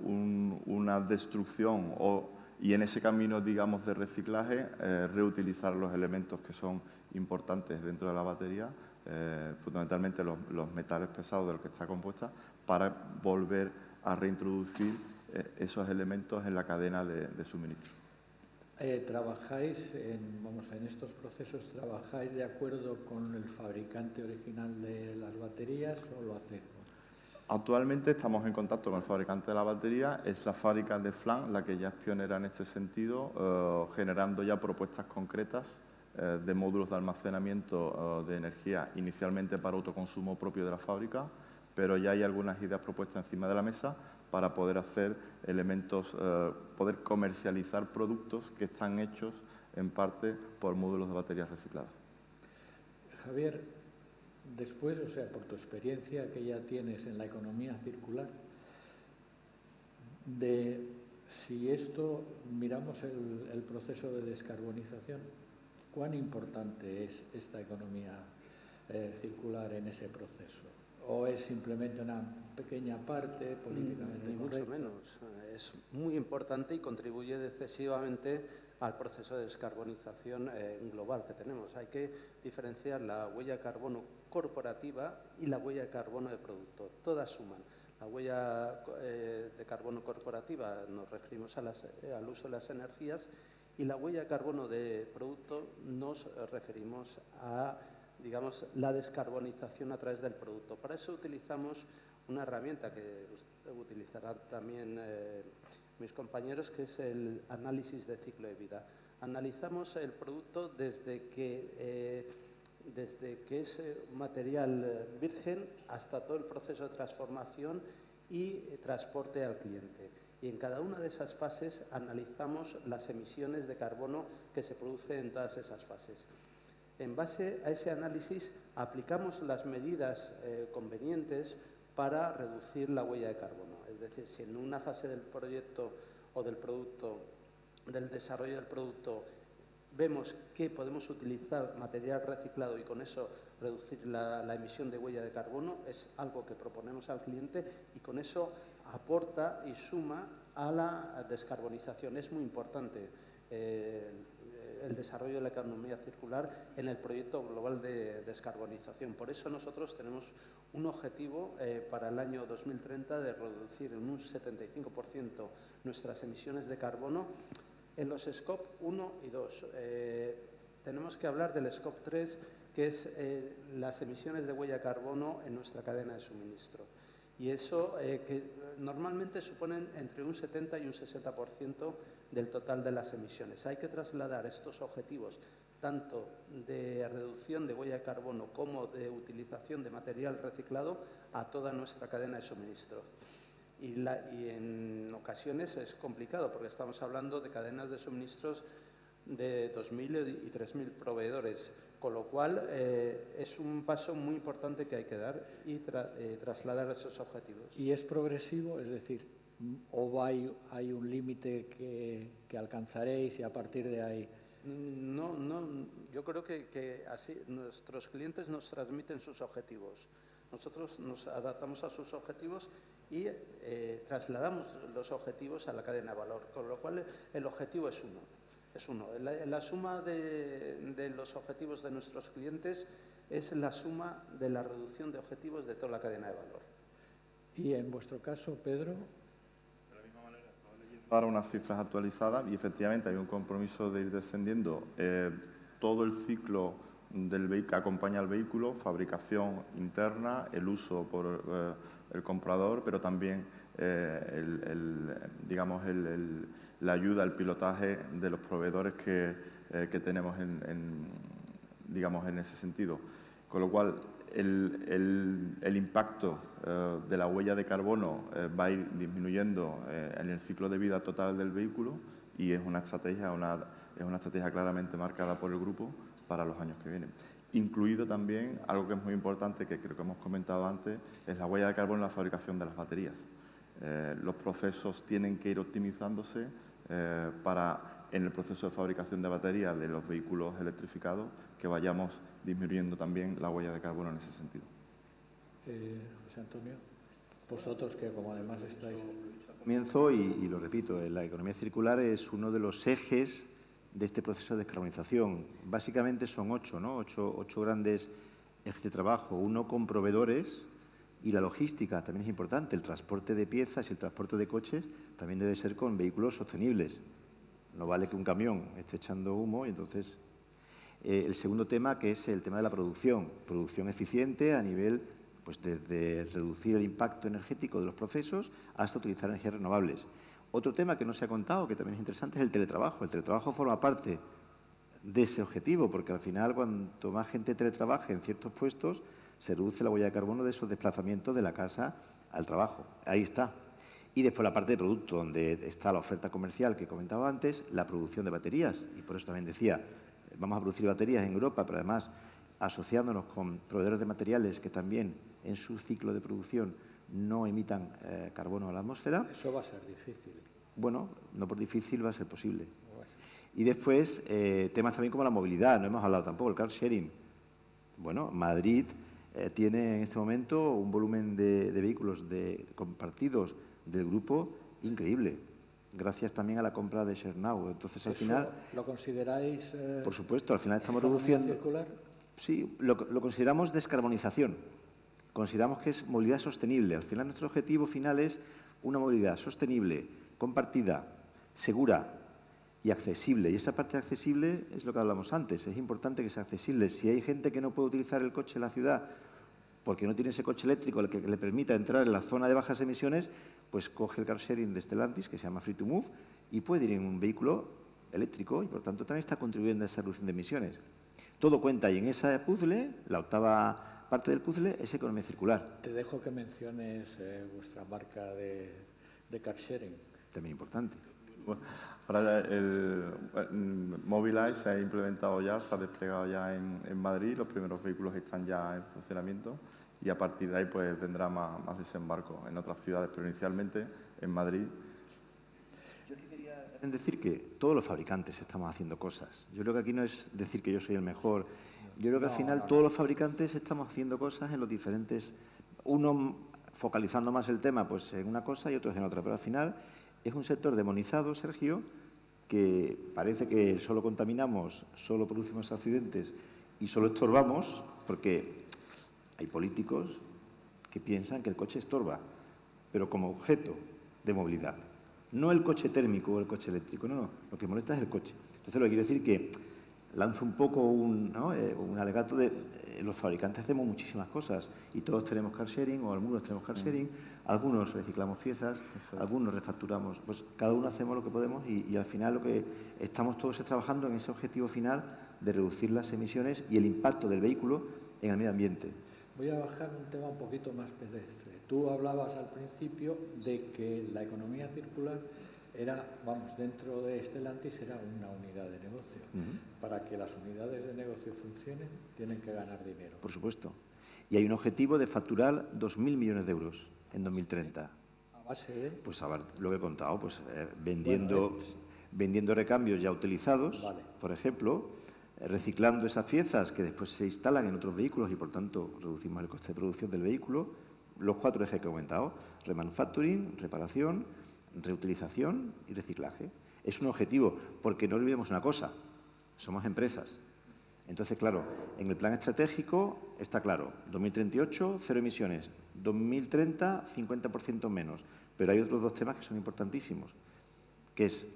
una destrucción y en ese camino, digamos, de reciclaje, reutilizar los elementos que son importantes dentro de la batería, fundamentalmente los metales pesados de los que está compuesta, para volver a reintroducir esos elementos en la cadena de suministro. ¿Trabajáis en estos procesos, trabajáis de acuerdo con el fabricante original de las baterías o lo hacéis? Actualmente estamos en contacto con el fabricante de la batería, es la fábrica de Flan la que ya es pionera en este sentido, generando ya propuestas concretas de módulos de almacenamiento de energía, inicialmente para autoconsumo propio de la fábrica, pero ya hay algunas ideas propuestas encima de la mesa para poder hacer elementos, poder comercializar productos que están hechos en parte por módulos de baterías recicladas. Javier, después, o sea, por tu experiencia que ya tienes en la economía circular, si esto miramos el proceso de descarbonización, ¿cuán importante es esta economía circular en ese proceso? ¿O es simplemente una pequeña parte políticamente Ni mucho correcta? menos. Es muy importante y contribuye decisivamente al proceso de descarbonización global que tenemos. Hay que diferenciar la huella de carbono corporativa y la huella de carbono de producto. Todas suman. La huella de carbono corporativa nos referimos al uso de las energías y la huella de carbono de producto nos referimos a, digamos, la descarbonización a través del producto. Para eso utilizamos una herramienta que utilizarán también mis compañeros, que es el análisis de ciclo de vida. Analizamos el producto desde que es material virgen hasta todo el proceso de transformación y transporte al cliente. Y en cada una de esas fases analizamos las emisiones de carbono que se producen en todas esas fases. En base a ese análisis aplicamos las medidas convenientes para reducir la huella de carbono. Es decir, si en una fase del proyecto o del producto, del desarrollo del producto, vemos que podemos utilizar material reciclado y con eso reducir la emisión de huella de carbono, es algo que proponemos al cliente y con eso aporta y suma a la descarbonización. Es muy importante el desarrollo de la economía circular en el proyecto global de descarbonización. Por eso nosotros tenemos un objetivo para el año 2030 de reducir en un 75% nuestras emisiones de carbono en los Scope 1 y 2. Tenemos que hablar del Scope 3, que es las emisiones de huella de carbono en nuestra cadena de suministro. Y eso que normalmente suponen entre un 70 y un 60% del total de las emisiones. Hay que trasladar estos objetivos tanto de reducción de huella de carbono como de utilización de material reciclado a toda nuestra cadena de suministro. Y en ocasiones es complicado porque estamos hablando de cadenas de suministros de 2.000 y 3.000 proveedores, con lo cual es un paso muy importante que hay que dar y trasladar esos objetivos. ¿Y es progresivo? Es decir, ¿o hay un límite que alcanzaréis y a partir de ahí? No, yo creo que así nuestros clientes nos transmiten sus objetivos. Nosotros nos adaptamos a sus objetivos y trasladamos los objetivos a la cadena de valor, con lo cual el objetivo es uno. La suma de los objetivos de nuestros clientes es la suma de la reducción de objetivos de toda la cadena de valor. Y en vuestro caso, Pedro. De la misma manera, estaba leyendo ahora unas cifras actualizadas y efectivamente hay un compromiso de ir descendiendo todo el ciclo que acompaña al vehículo, fabricación interna, el uso por el comprador, pero también la ayuda, el pilotaje de los proveedores que tenemos en ese sentido. Con lo cual, el impacto de la huella de carbono va a ir disminuyendo en el ciclo de vida total del vehículo y es una estrategia claramente marcada por el grupo para los años que vienen. Incluido también, algo que es muy importante, que creo que hemos comentado antes, es la huella de carbono en la fabricación de las baterías. Los procesos tienen que ir optimizándose para, en el proceso de fabricación de baterías de los vehículos electrificados, que vayamos disminuyendo también la huella de carbono en ese sentido. José Antonio, vosotros que como además estáis... Comienzo y lo repito, la economía circular es uno de los ejes de este proceso de descarbonización. Básicamente son 8, ¿no? 8 grandes ejes de trabajo. Uno con proveedores y la logística también es importante. El transporte de piezas y el transporte de coches también debe ser con vehículos sostenibles. No vale que un camión esté echando humo y entonces... el segundo tema, que es el tema de la producción. Producción eficiente a nivel, pues, desde reducir el impacto energético de los procesos hasta utilizar energías renovables. Otro tema que no se ha contado, que también es interesante, es el teletrabajo. El teletrabajo forma parte de ese objetivo, porque al final, cuanto más gente teletrabaje en ciertos puestos, se reduce la huella de carbono de esos desplazamientos de la casa al trabajo. Ahí está. Y después la parte de producto, donde está la oferta comercial que comentaba antes, la producción de baterías. Y por eso también decía, vamos a producir baterías en Europa, pero además asociándonos con proveedores de materiales que también en su ciclo de producción no emitan carbono a la atmósfera. Eso va a ser difícil. Bueno, no por difícil va a ser posible. Bueno. Y después, temas también como la movilidad, no hemos hablado tampoco, el car sharing. Bueno, Madrid tiene en este momento un volumen de vehículos compartidos del grupo increíble, gracias también a la compra de ShareNow. Entonces, al final… ¿Lo consideráis por supuesto, al final estamos economía reduciendo… circular? Sí, lo consideramos descarbonización. Consideramos que es movilidad sostenible. Al final, nuestro objetivo final es una movilidad sostenible, compartida, segura y accesible. Y esa parte accesible es lo que hablamos antes. Es importante que sea accesible. Si hay gente que no puede utilizar el coche en la ciudad porque no tiene ese coche eléctrico el que le permita entrar en la zona de bajas emisiones, pues coge el car sharing de Stellantis, que se llama Free to Move, y puede ir en un vehículo eléctrico y, por tanto, también está contribuyendo a esa reducción de emisiones. Todo cuenta y en ese puzzle, la octava parte del puzzle, es economía circular. Te dejo que menciones vuestra marca de car sharing. También importante. Bueno, ahora el Mobilize se ha implementado ya, se ha desplegado ya en Madrid, los primeros vehículos están ya en funcionamiento y a partir de ahí pues vendrá más desembarco en otras ciudades, pero inicialmente en Madrid. Yo quería decir que todos los fabricantes estamos haciendo cosas. Yo creo que aquí no es decir que yo soy el mejor. Yo creo que al final todos los fabricantes estamos haciendo cosas en los diferentes… Uno focalizando más el tema pues en una cosa y otros en otra, pero al final es un sector demonizado, Sergio, que parece que solo contaminamos, solo producimos accidentes y solo estorbamos, porque hay políticos que piensan que el coche estorba, pero como objeto de movilidad. No el coche térmico o el coche eléctrico, no. Lo que molesta es el coche. Entonces, lo que quiero decir que lanzo un poco un alegato de… los fabricantes hacemos muchísimas cosas y todos tenemos car sharing o algunos tenemos car sharing, algunos reciclamos piezas, algunos refacturamos. Pues cada uno hacemos lo que podemos y al final lo que estamos todos es trabajando en ese objetivo final de reducir las emisiones y el impacto del vehículo en el medio ambiente. Voy a bajar un tema un poquito más pedestre. Tú hablabas al principio de que la economía circular era, vamos, dentro de Stellantis era una unidad de negocio. Para que las unidades de negocio funcionen, tienen que ganar dinero. Por supuesto. Y hay un objetivo de facturar 2.000 millones de euros en 2030. ¿A base de? Pues a ver, lo que he contado, pues vendiendo recambios ya utilizados, vale, por ejemplo, reciclando esas piezas que después se instalan en otros vehículos y, por tanto, reducimos el coste de producción del vehículo. Los 4 ejes que he comentado: remanufacturing, reparación, reutilización y reciclaje. Es un objetivo, porque no olvidemos una cosa, somos empresas. Entonces, claro, en el plan estratégico está claro, 2038, 0 emisiones, 2030, 50% menos. Pero hay otros 2 temas que son importantísimos, que es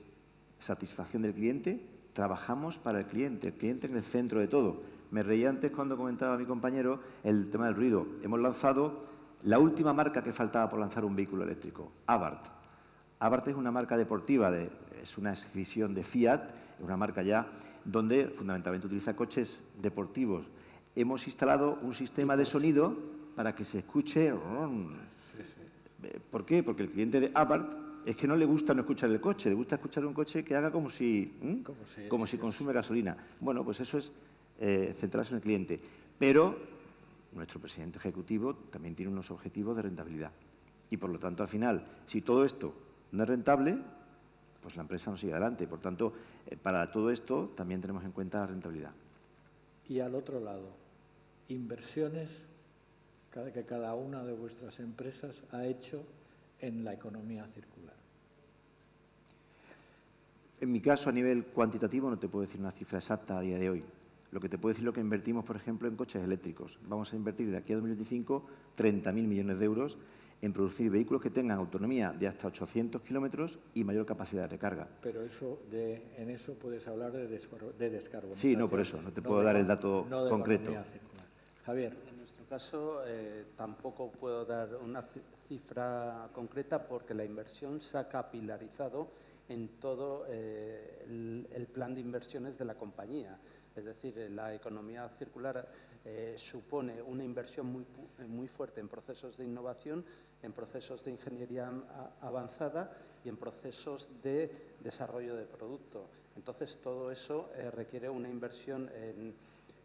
satisfacción del cliente. Trabajamos para el cliente en el centro de todo. Me reía antes cuando comentaba mi compañero el tema del ruido. Hemos lanzado la última marca que faltaba por lanzar un vehículo eléctrico, Abarth. Abarth es una marca deportiva, es una escisión de Fiat, es una marca ya donde fundamentalmente utiliza coches deportivos. Hemos instalado un sistema de sonido para que se escuche… ¿Por qué? Porque el cliente de Abarth es que no le gusta no escuchar el coche, le gusta escuchar un coche que haga como si consume gasolina. Bueno, pues eso es centrarse en el cliente. Pero nuestro presidente ejecutivo también tiene unos objetivos de rentabilidad. Y, por lo tanto, al final, si todo esto no es rentable, pues la empresa no sigue adelante. Por tanto, para todo esto también tenemos en cuenta la rentabilidad. Y al otro lado, inversiones que cada una de vuestras empresas ha hecho en la economía circular. En mi caso, a nivel cuantitativo, no te puedo decir una cifra exacta a día de hoy. Lo que te puedo decir es lo que invertimos, por ejemplo, en coches eléctricos. Vamos a invertir de aquí a 2025 30.000 millones de euros en producir vehículos que tengan autonomía de hasta 800 kilómetros y mayor capacidad de recarga. Pero en eso puedes hablar de descarbonización. Sí, no, por eso, no te puedo dar el dato concreto. Javier. En nuestro caso, tampoco puedo dar una cifra concreta porque la inversión se ha capilarizado en todo el plan plan de inversiones de la compañía. Es decir, la economía circular supone una inversión muy fuerte en procesos de innovación, en procesos de ingeniería avanzada y en procesos de desarrollo de producto. Entonces, todo eso requiere una inversión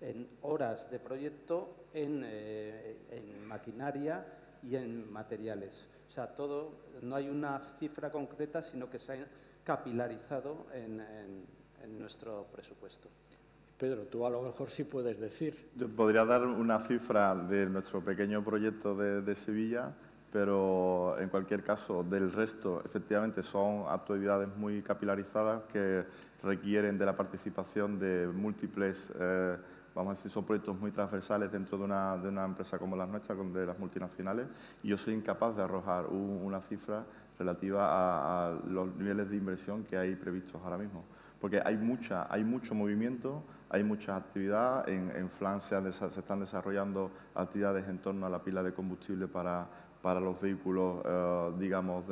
en horas de proyecto, en maquinaria y en materiales. O sea, no hay una cifra concreta, sino que se ha capilarizado en nuestro presupuesto. Pedro, tú a lo mejor sí puedes decir. Yo podría dar una cifra de nuestro pequeño proyecto de Sevilla, pero en cualquier caso, del resto, efectivamente, son actividades muy capilarizadas que requieren de la participación de múltiples, vamos a decir, son proyectos muy transversales dentro de una empresa como la nuestra, de las multinacionales, y yo soy incapaz de arrojar una cifra relativa a los niveles de inversión que hay previstos ahora mismo. Porque hay mucho movimiento, hay mucha actividad. En Flan se están desarrollando actividades en torno a la pila de combustible para los vehículos, digamos,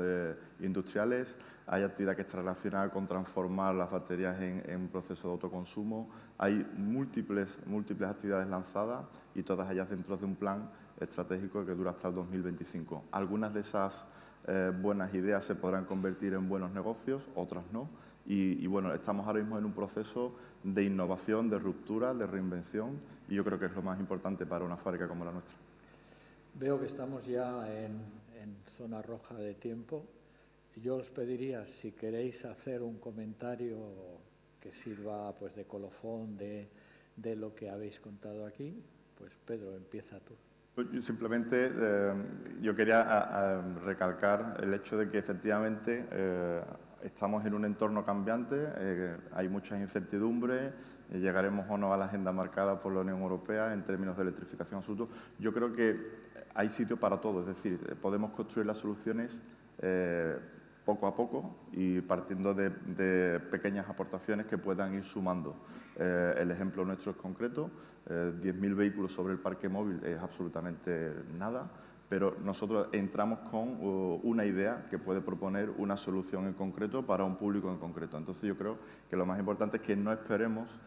industriales. Hay actividad que está relacionada con transformar las baterías en proceso de autoconsumo. Hay múltiples actividades lanzadas y todas ellas dentro de un plan estratégico que dura hasta el 2025. Algunas de esas buenas ideas se podrán convertir en buenos negocios, otras no. Y bueno, estamos ahora mismo en un proceso de innovación, de ruptura, de reinvención, y yo creo que es lo más importante para una fábrica como la nuestra. Veo que estamos ya en zona roja de tiempo. Yo os pediría, si queréis hacer un comentario que sirva pues, de colofón de lo que habéis contado aquí, pues Pedro, empieza tú. Simplemente yo quería recalcar el hecho de que efectivamente estamos en un entorno cambiante, hay muchas incertidumbres, llegaremos o no a la agenda marcada por la Unión Europea en términos de electrificación absoluta. Yo creo que hay sitio para todo, es decir, podemos construir las soluciones poco a poco y partiendo de pequeñas aportaciones que puedan ir sumando. El ejemplo nuestro es concreto, 10.000 vehículos sobre el parque móvil es absolutamente nada, pero nosotros entramos con una idea que puede proponer una solución en concreto para un público en concreto. Entonces yo creo que lo más importante es que no esperemos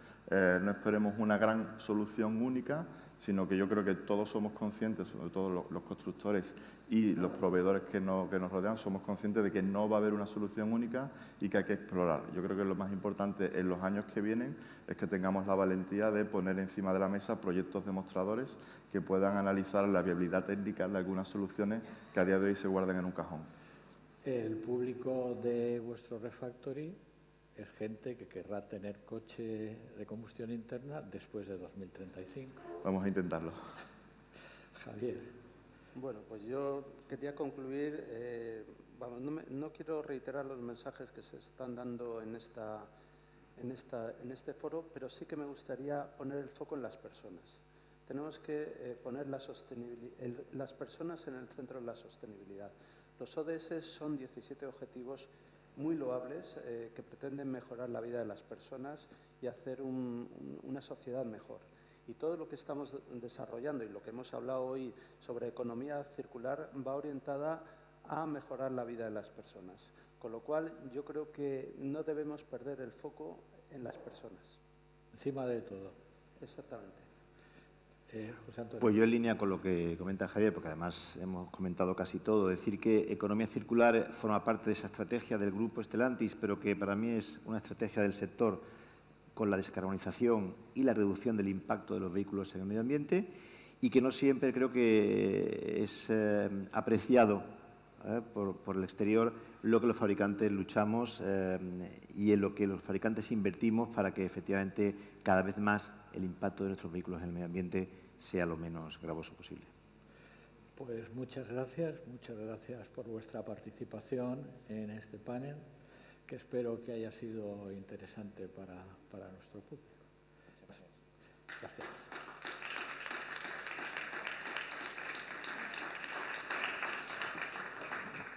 una gran solución única, sino que yo creo que todos somos conscientes, sobre todo los constructores y los proveedores que nos rodean, somos conscientes de que no va a haber una solución única y que hay que explorar. Yo creo que lo más importante en los años que vienen es que tengamos la valentía de poner encima de la mesa proyectos demostradores que puedan analizar la viabilidad técnica de algunas soluciones que a día de hoy se guardan en un cajón. El público de vuestro refactory es gente que querrá tener coche de combustión interna después de 2035. Vamos a intentarlo. Javier. Bueno, pues yo quería concluir, no quiero reiterar los mensajes que se están dando en este foro, pero sí que me gustaría poner el foco en las personas. Tenemos que poner las personas en el centro de la sostenibilidad. Los ODS son 17 objetivos muy loables que pretenden mejorar la vida de las personas y hacer una sociedad mejor. Y todo lo que estamos desarrollando y lo que hemos hablado hoy sobre economía circular va orientada a mejorar la vida de las personas. Con lo cual, yo creo que no debemos perder el foco en las personas. Encima de todo. Exactamente. José Antonio. Pues yo en línea con lo que comenta Javier, porque además hemos comentado casi todo, decir que economía circular forma parte de esa estrategia del Grupo Stellantis, pero que para mí es una estrategia del sector con la descarbonización y la reducción del impacto de los vehículos en el medio ambiente y que no siempre creo que es apreciado por el exterior lo que los fabricantes luchamos y en lo que los fabricantes invertimos para que efectivamente cada vez más el impacto de nuestros vehículos en el medio ambiente sea lo menos gravoso posible. Pues muchas gracias por vuestra participación en este panel, que espero que haya sido interesante para nuestro público.